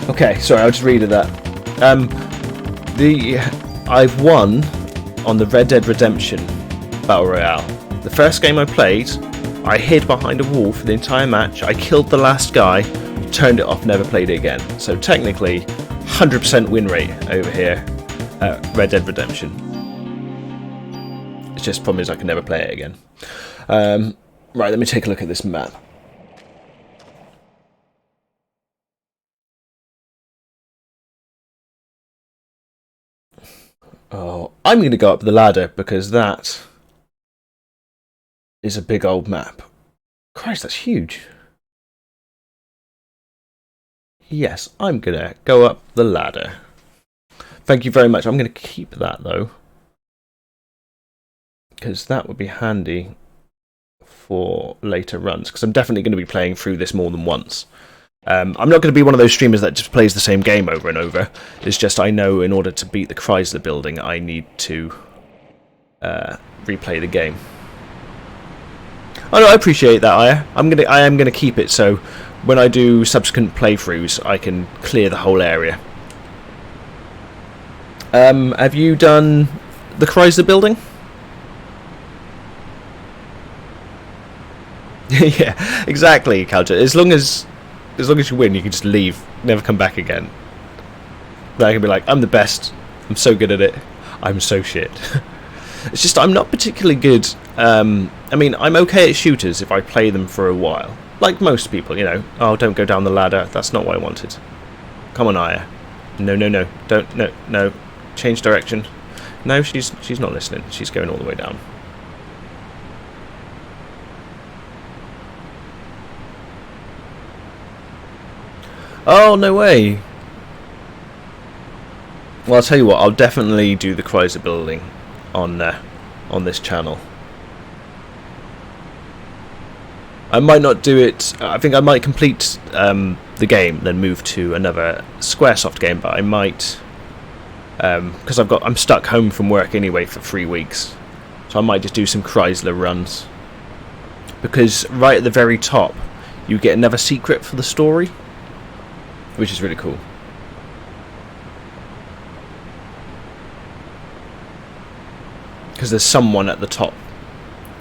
Okay, sorry, I'll just read it that. I've won on the Red Dead Redemption Battle Royale. The first game I played, I hid behind a wall for the entire match, I killed the last guy, turned it off, never played it again. So technically, 100% win rate over here at Red Dead Redemption. It's just the problem is I can never play it again. Right, let me take a look at this map. Oh, I'm going to go up the ladder because that is a big old map. Christ, that's huge. Yes, I'm going to go up the ladder. Thank you very much. I'm going to keep that, though, because that would be handy for later runs, because I'm definitely going to be playing through this more than once. I'm not going to be one of those streamers that just plays the same game over and over. It's just I know in order to beat the Chrysler Building, I need to replay the game. Oh no, I appreciate that, Aya. I am gonna keep it so when I do subsequent playthroughs, I can clear the whole area. Have you done the Chrysler Building? Yeah, exactly, Calja. As long as you win, you can just leave, never come back again. Then I can be like, I'm the best. I'm so good at it. I'm so shit. It's just I'm not particularly good. I mean, I'm okay at shooters if I play them for a while. Like most people, you know. Oh, don't go down the ladder. That's not what I wanted. Come on, Aya. No. Don't. No. Change direction. No, she's not listening. She's going all the way down. Oh, no way. Well, I'll tell you what. I'll definitely do the Chrysler Building on this channel. I might not do it. I think I might complete the game, then move to another Squaresoft game. But I might, because I'm stuck home from work anyway for 3 weeks, so I might just do some Chrysler runs. Because right at the very top, you get another secret for the story, which is really cool. Because there's someone at the top.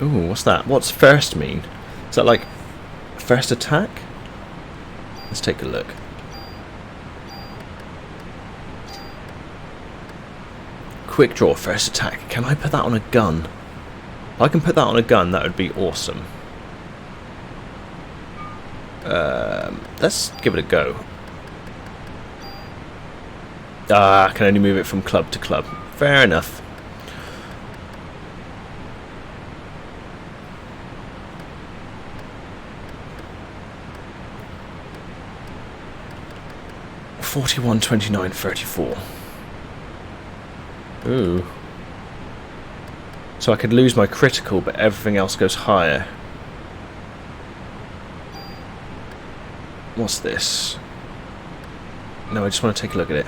Ooh, what's that? What's first mean? Is that like first attack? Let's take a look. Quick draw, first attack. Can I put that on a gun? If I can put that on a gun, that would be awesome. Let's give it a go. I can only move it from club to club. Fair enough. $41, $29, $34. Ooh. So I could lose my critical, but everything else goes higher. What's this? No, I just want to take a look at it.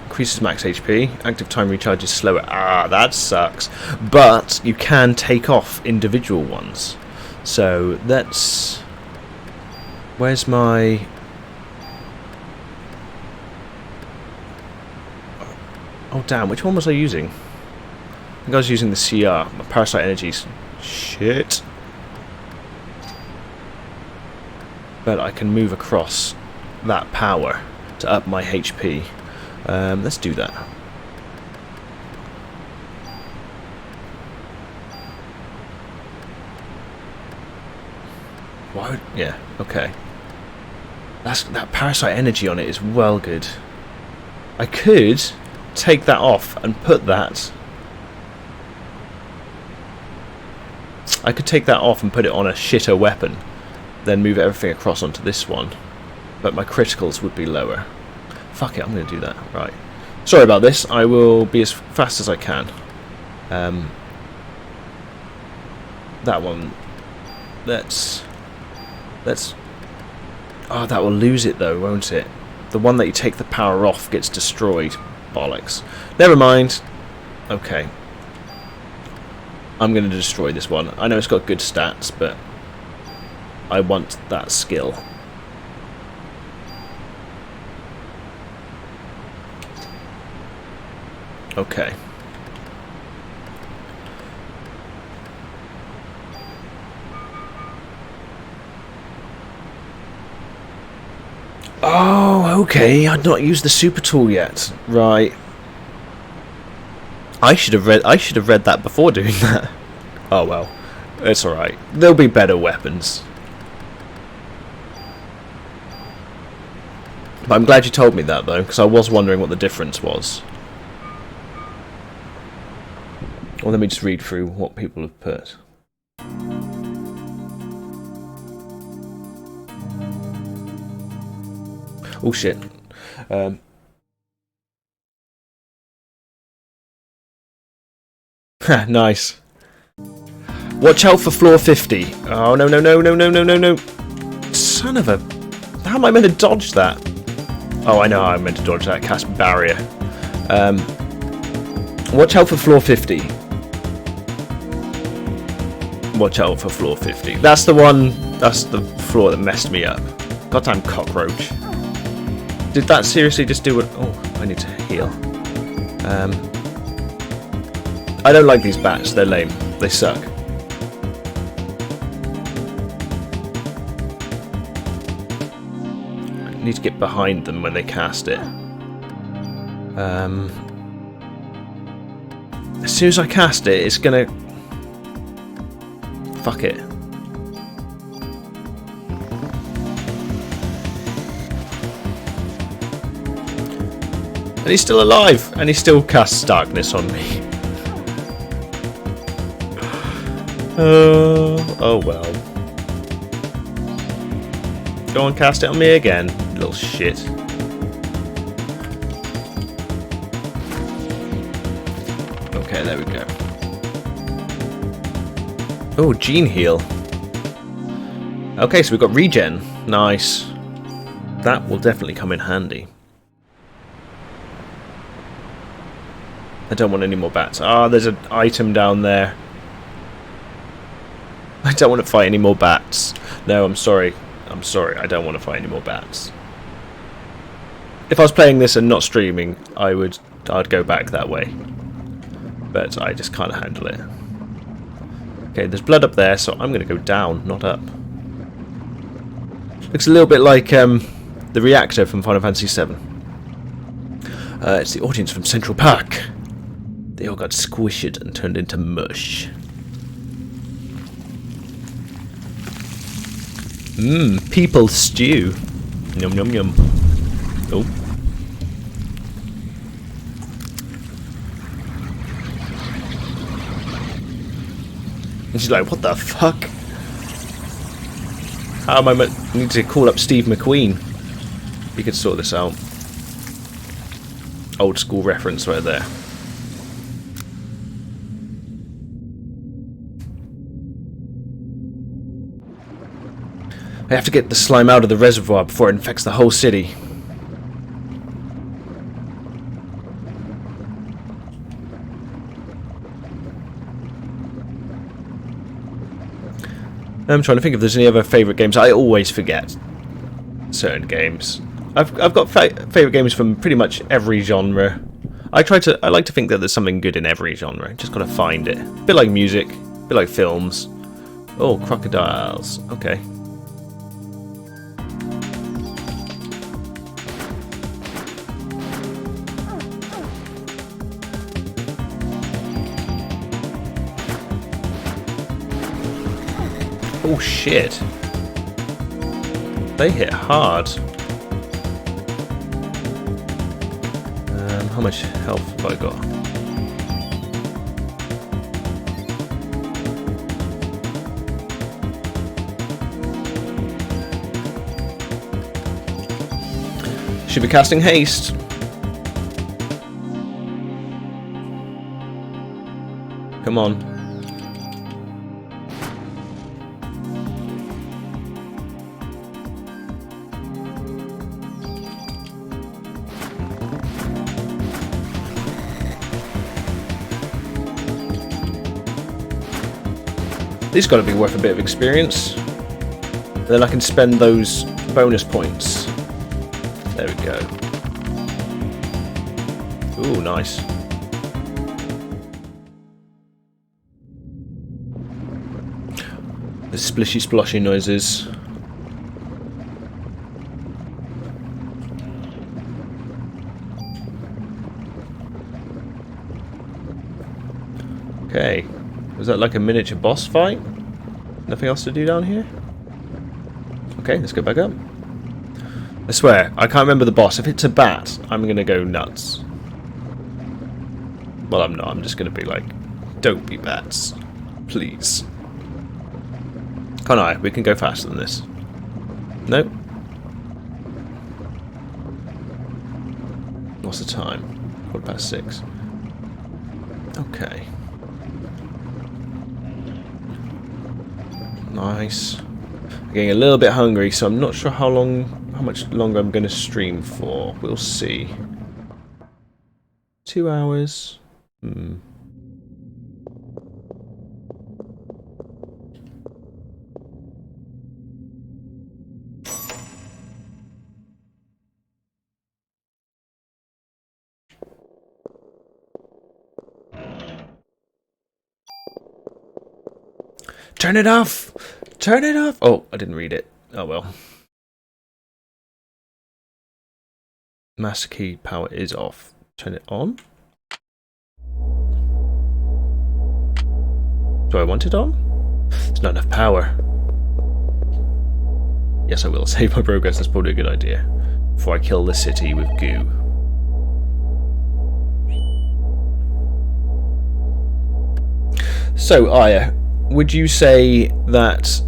Increases max HP. Active time recharge is slower. Ah, that sucks. But you can take off individual ones. So that's... Where's my... Oh damn, which one was I using? I think I was using the CR. My Parasite energies. Shit. But I can move across that power to up my HP. Let's do that. Why would, yeah, okay. That Parasite energy on it is well good. I could take that off and put that... I could take that off and put it on a shitter weapon, then move everything across onto this one. But my criticals would be lower. Fuck it, I'm going to do that. Right. Sorry about this. I will be as fast as I can. That one. Let's... Oh, that will lose it though, won't it? The one that you take the power off gets destroyed. Bollocks. Never mind. Okay. I'm going to destroy this one. I know it's got good stats, but I want that skill. Okay. Oh, okay. I'd not used the super tool yet. Right. I should have read that before doing that. Oh well. It's alright. There'll be better weapons. But I'm glad you told me that though, because I was wondering what the difference was. Well, let me just read through what people have put. Oh shit. Nice. Watch out for floor 50. Oh no no no no no no no no. Son of a... How am I meant to dodge that? Oh, I know how I'm meant to dodge that. Cast barrier. Watch out for floor 50. Watch out for floor 50. That's the one... That's the floor that messed me up. Goddamn cockroach. Did that seriously just do what... Oh, I need to heal. I don't like these bats. They're lame. They suck. I need to get behind them when they cast it. As soon as I cast it, it's gonna... Fuck it. And he's still alive! And he still casts darkness on me. Oh well. Go on, cast it on me again, little shit. Okay, there we go. Oh, gene heal. Okay, so we've got regen. Nice. That will definitely come in handy. I don't want any more bats. Ah, there's an item down there. I don't want to fight any more bats. No, I'm sorry. I'm sorry, I don't want to fight any more bats. If I was playing this and not streaming, I'd go back that way. But I just can't handle it. Okay, there's blood up there, so I'm going to go down, not up. Looks a little bit like the reactor from Final Fantasy VII. It's the audience from Central Park. They all got squished and turned into mush. Mmm, people stew. Yum yum yum. Oh. And she's like, what the fuck? How am I need to call up Steve McQueen? He could sort this out. Old school reference right there. I have to get the slime out of the reservoir before it infects the whole city. I'm trying to think if there's any other favourite games. I always forget certain games. I've got favourite games from pretty much every genre. I like to think that there's something good in every genre. Just gotta find it. A bit like music, a bit like films. Oh, crocodiles. Okay. Oh shit. They hit hard. How much health have I got? Should be casting haste. Come on. These got to be worth a bit of experience. Then I can spend those bonus points. There we go. Ooh, nice. The splishy sploshy noises. Okay. Was that like a miniature boss fight? Nothing else to do down here? Okay, let's go back up. I swear, I can't remember the boss. If it's a bat, I'm gonna go nuts. Well, I'm not. I'm just gonna be like, don't be bats. Please. Can't I? We can go faster than this. Nope. What's the time? 6:15. Okay. Nice. I'm getting a little bit hungry, so I'm not sure how much longer I'm going to stream for. We'll see. 2 hours. Turn it off! Turn it off! Oh, I didn't read it. Oh well. Master key power is off. Turn it on. Do I want it on? There's not enough power. Yes, I will save my progress. That's probably a good idea. Before I kill the city with goo. So, Aya, would you say that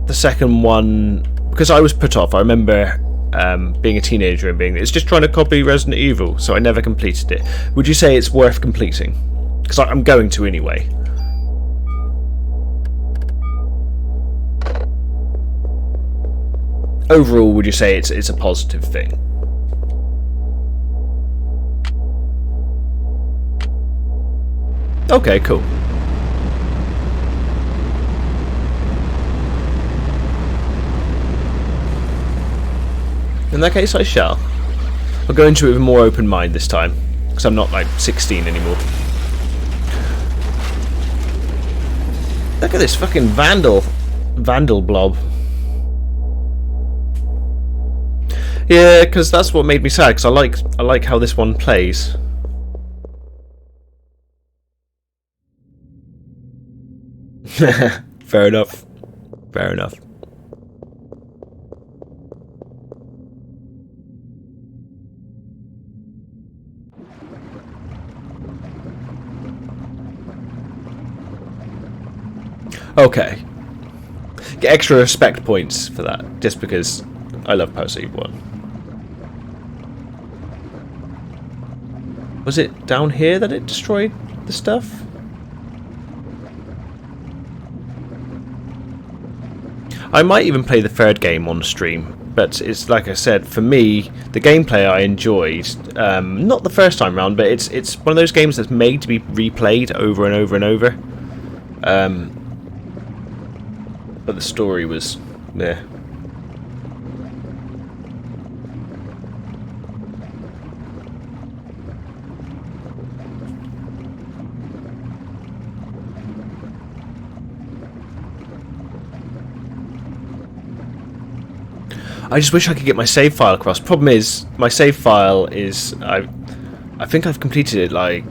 the second one... Because I was put off. I remember being a teenager and being... It's just trying to copy Resident Evil, so I never completed it. Would you say it's worth completing? Because I'm going to anyway. Overall, would you say it's a positive thing? Okay, cool. In that case, I shall. I'll go into it with a more open mind this time, because I'm not like 16 anymore. Look at this fucking vandal blob. Yeah, because that's what made me sad. Because I like how this one plays. Fair enough. Fair enough. Okay. Get extra respect points for that, just because I love Parasite 1. Was it down here that it destroyed the stuff? I might even play the third game on stream, but it's like I said, for me, the gameplay I enjoyed, not the first time round, but it's one of those games that's made to be replayed over and over and over. But the story was there. I just wish I could get my save file across. Problem is, my save file is I think I've completed it like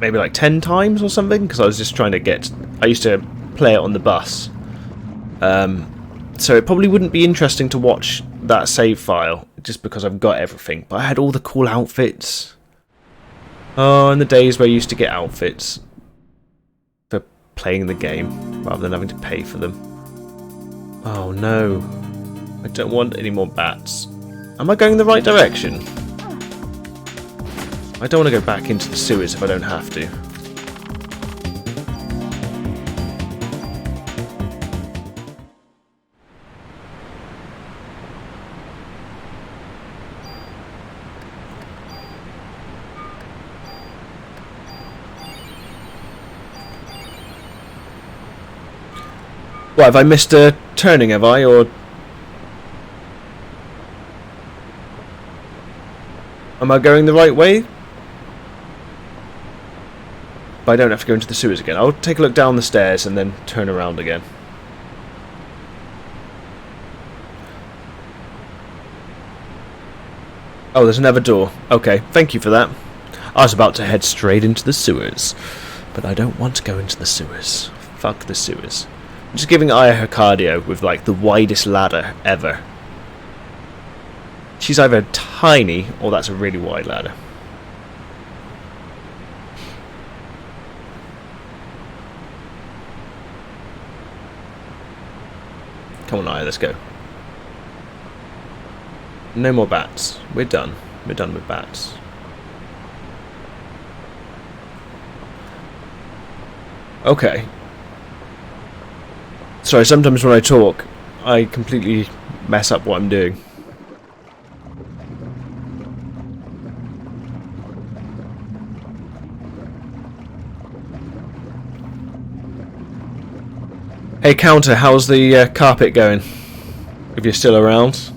maybe like 10 times or something, because I was just trying to get. I used to play it on the bus, so it probably wouldn't be interesting to watch that save file just because I've got everything. But I had all the cool outfits. Oh, and the days where I used to get outfits for playing the game rather than having to pay for them. Oh no. I don't want any more bats. Am I going in the right direction? I don't want to go back into the sewers if I don't have to. What, have I missed a turning, have I, or... Am I going the right way? But I don't have to go into the sewers again. I'll take a look down the stairs and then turn around again. Oh, there's another door. Okay, thank you for that. I was about to head straight into the sewers. But I don't want to go into the sewers. Fuck the sewers. I'm just giving Aya her cardio with like the widest ladder ever. She's either tiny or that's a really wide ladder. Come on, Aya, let's go. No more bats. We're done. We're done with bats. Okay. Sorry, sometimes when I talk, I completely mess up what I'm doing. Hey, Counter, how's the carpet going? If you're still around.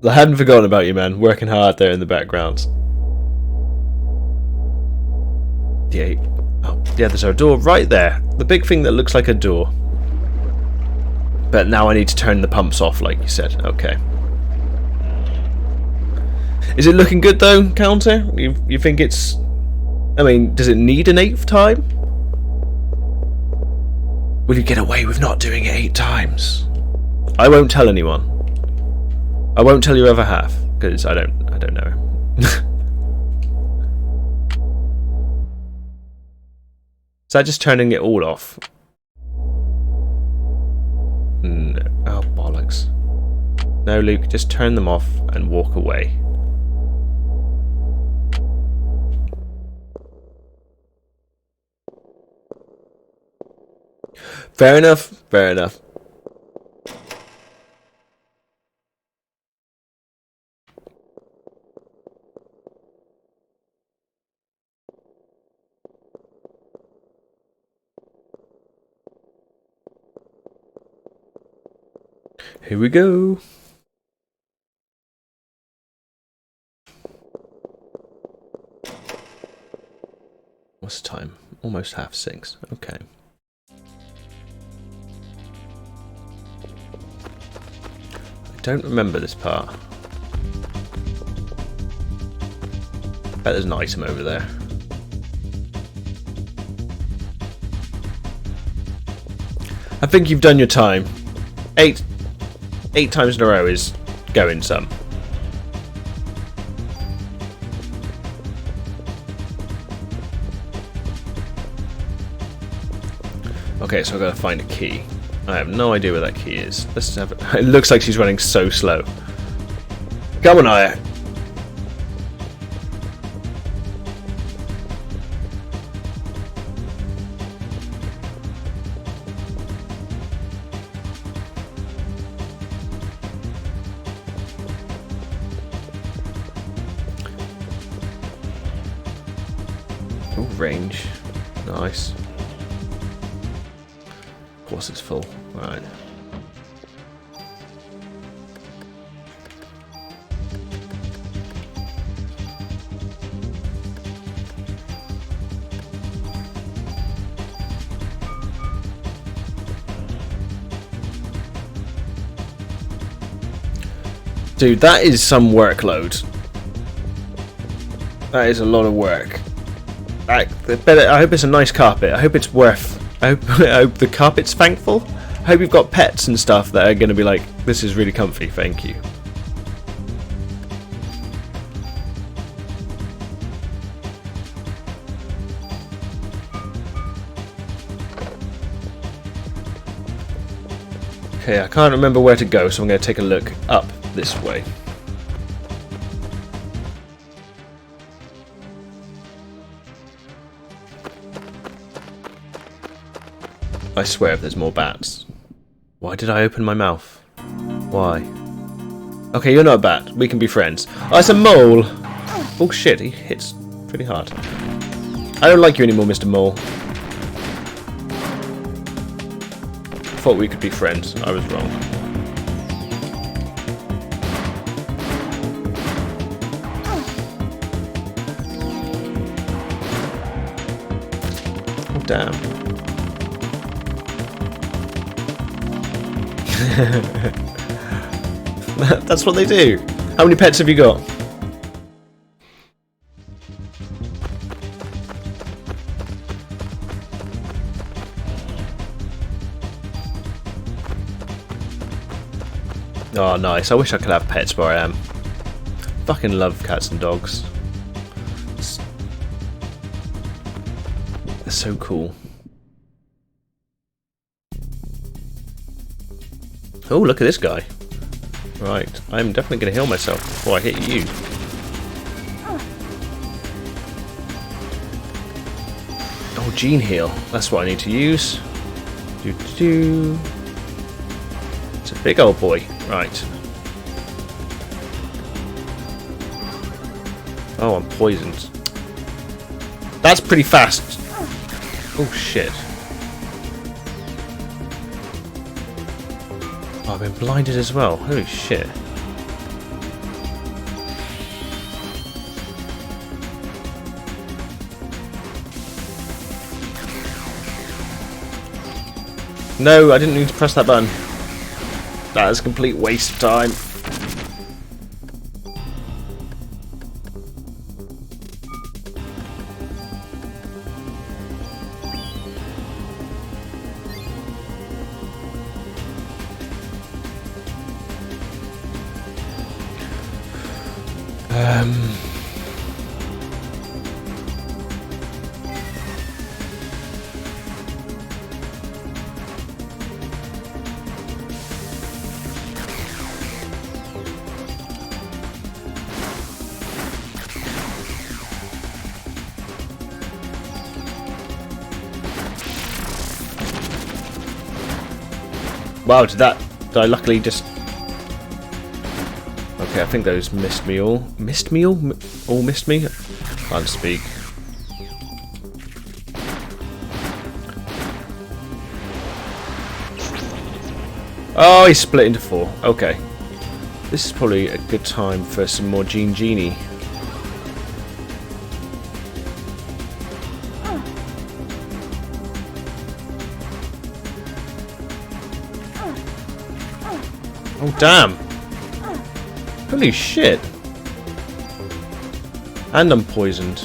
I hadn't forgotten about you, man. Working hard there in the background. Oh, yeah, there's our door right there. The big thing that looks like a door. But now I need to turn the pumps off, like you said. Okay. Is it looking good, though, Counter? You think it's... I mean, does it need an 8th time? Will you get away with not doing it 8 times? I won't tell anyone. I won't tell your other half, because I don't know him. Is that just turning it all off? No. Oh, bollocks. No, Luke, just turn them off and walk away. Fair enough, fair enough. Here we go. What's the time? Almost 6:30. Okay. I don't remember this part. Bet there's an item over there. I think you've done your time. 8 times in a row is going some. Okay, so I've got to find a key. I have no idea where that key is. Let's have it. It looks like she's running so slow. Come on, Aya. Oh, range. Nice. Of course it's full. Right. Dude, that is some workload. That is a lot of work. I hope it's a nice carpet. I hope it's worth... I hope the carpet's thankful. I hope you've got pets and stuff that are going to be like, this is really comfy, thank you. Okay, I can't remember where to go, so I'm going to take a look up this way. I swear if there's more bats. Why did I open my mouth? Why? Okay, you're not a bat. We can be friends. Oh, it's a mole! Oh shit, he hits pretty hard. I don't like you anymore, Mr. Mole. Thought we could be friends. I was wrong. Oh, damn. That's what they do. How many pets have you got? Oh, nice. I wish I could have pets where I am. Fucking love cats and dogs. They're so cool. Oh, look at this guy. Right, I'm definitely going to heal myself before I hit you. Oh, gene heal. That's what I need to use. Do. It's a big old boy. Right. Oh, I'm poisoned. That's pretty fast. Oh, shit. Oh, I've been blinded as well. Holy shit. No, I didn't need to press that button. That is a complete waste of time. Wow, did I luckily just... Okay, I think those missed me all. Missed me all? All missed me? Can't speak. Oh, he split into 4. Okay. This is probably a good time for some more Genie. Oh, damn. Holy shit. And I'm poisoned.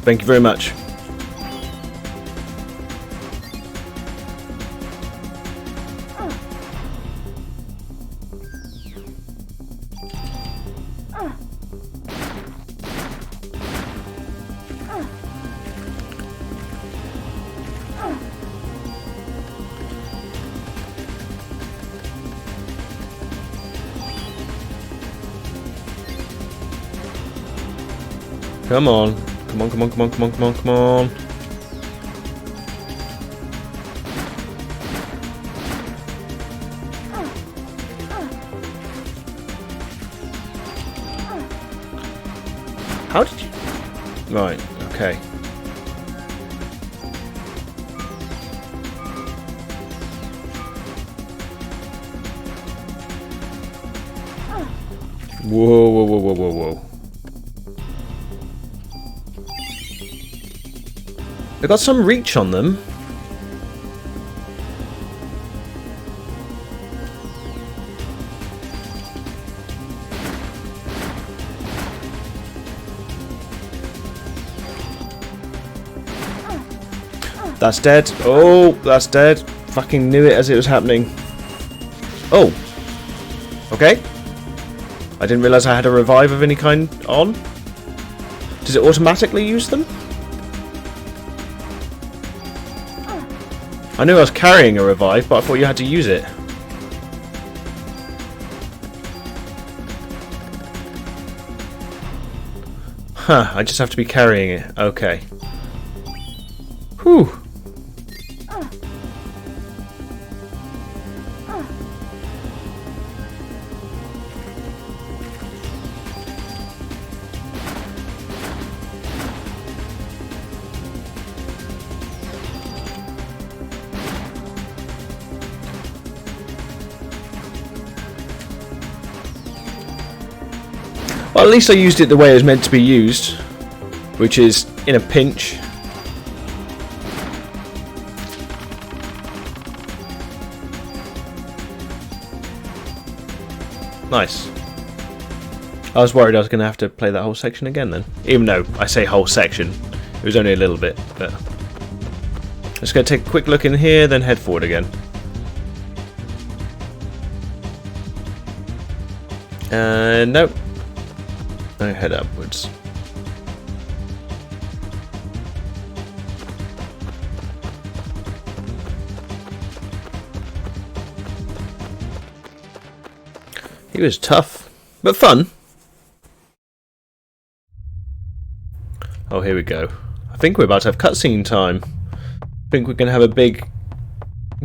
Thank you very much. Come on. Come on, come on, come on, come on, come on, come on. How did you... Right, okay. Whoa, whoa, whoa, whoa, whoa, whoa. They've got some reach on them. That's dead. Oh, that's dead. Fucking knew it as it was happening. Oh. Okay. I didn't realise I had a revive of any kind on. Does it automatically use them? I knew I was carrying a revive, but I thought you had to use it. Huh, I just have to be carrying it. Okay. Whew. Well, at least I used it the way it was meant to be used, which is in a pinch. Nice. I was worried I was going to have to play that whole section again then. Even though I say whole section, it was only a little bit, but... Just going to take a quick look in here, then head forward again. Nope. I head upwards. He was tough, but fun. Oh, here we go. I think we're about to have cutscene time. I think we're going to have a big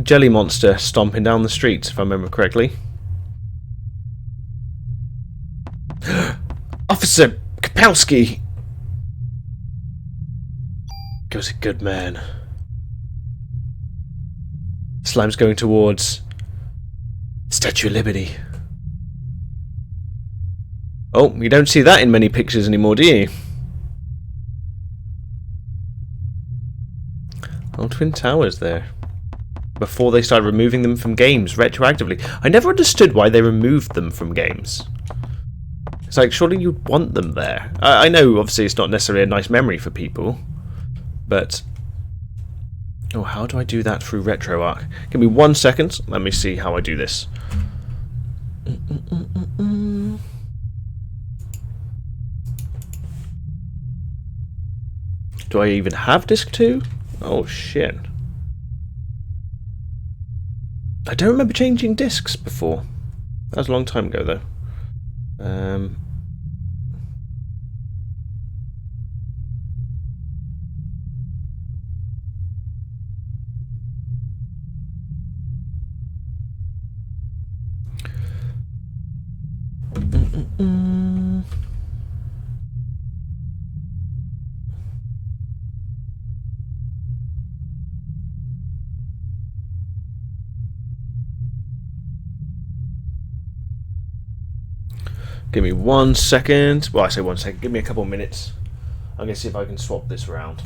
jelly monster stomping down the street, if I remember correctly. Officer Kapowski! He was a good man. Slime's going towards Statue of Liberty. Oh, you don't see that in many pictures anymore, do you? Oh, Twin Towers there. Before they started removing them from games retroactively. I never understood why they removed them from games. It's like, surely you'd want them there. I know, obviously, it's not necessarily a nice memory for people. But... oh, how do I do that through RetroArch? Give me 1 second. Let me see how I do this. Do I even have Disc 2? Oh, shit. I don't remember changing discs before. That was a long time ago, though. Give me 1 second. Well, I say 1 second. Give me a couple of minutes. I'm going to see if I can swap this around.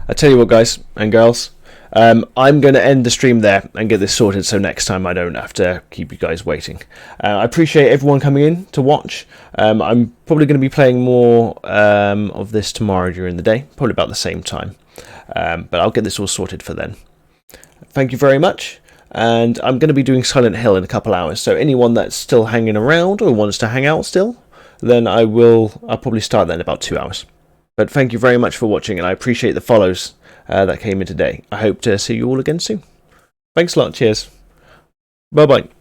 I tell you what, guys and girls, I'm going to end the stream there and get this sorted so next time I don't have to keep you guys waiting. I appreciate everyone coming in to watch. I'm probably going to be playing more of this tomorrow during the day, probably about the same time. But I'll get this all sorted for then. Thank you very much. And I'm going to be doing Silent Hill in a couple hours, so anyone that's still hanging around or wants to hang out still, then I'll probably start that in about 2 hours. But thank you very much for watching, and I appreciate the follows that came in today. I hope to see you all again soon. Thanks a lot. Cheers. Bye-bye.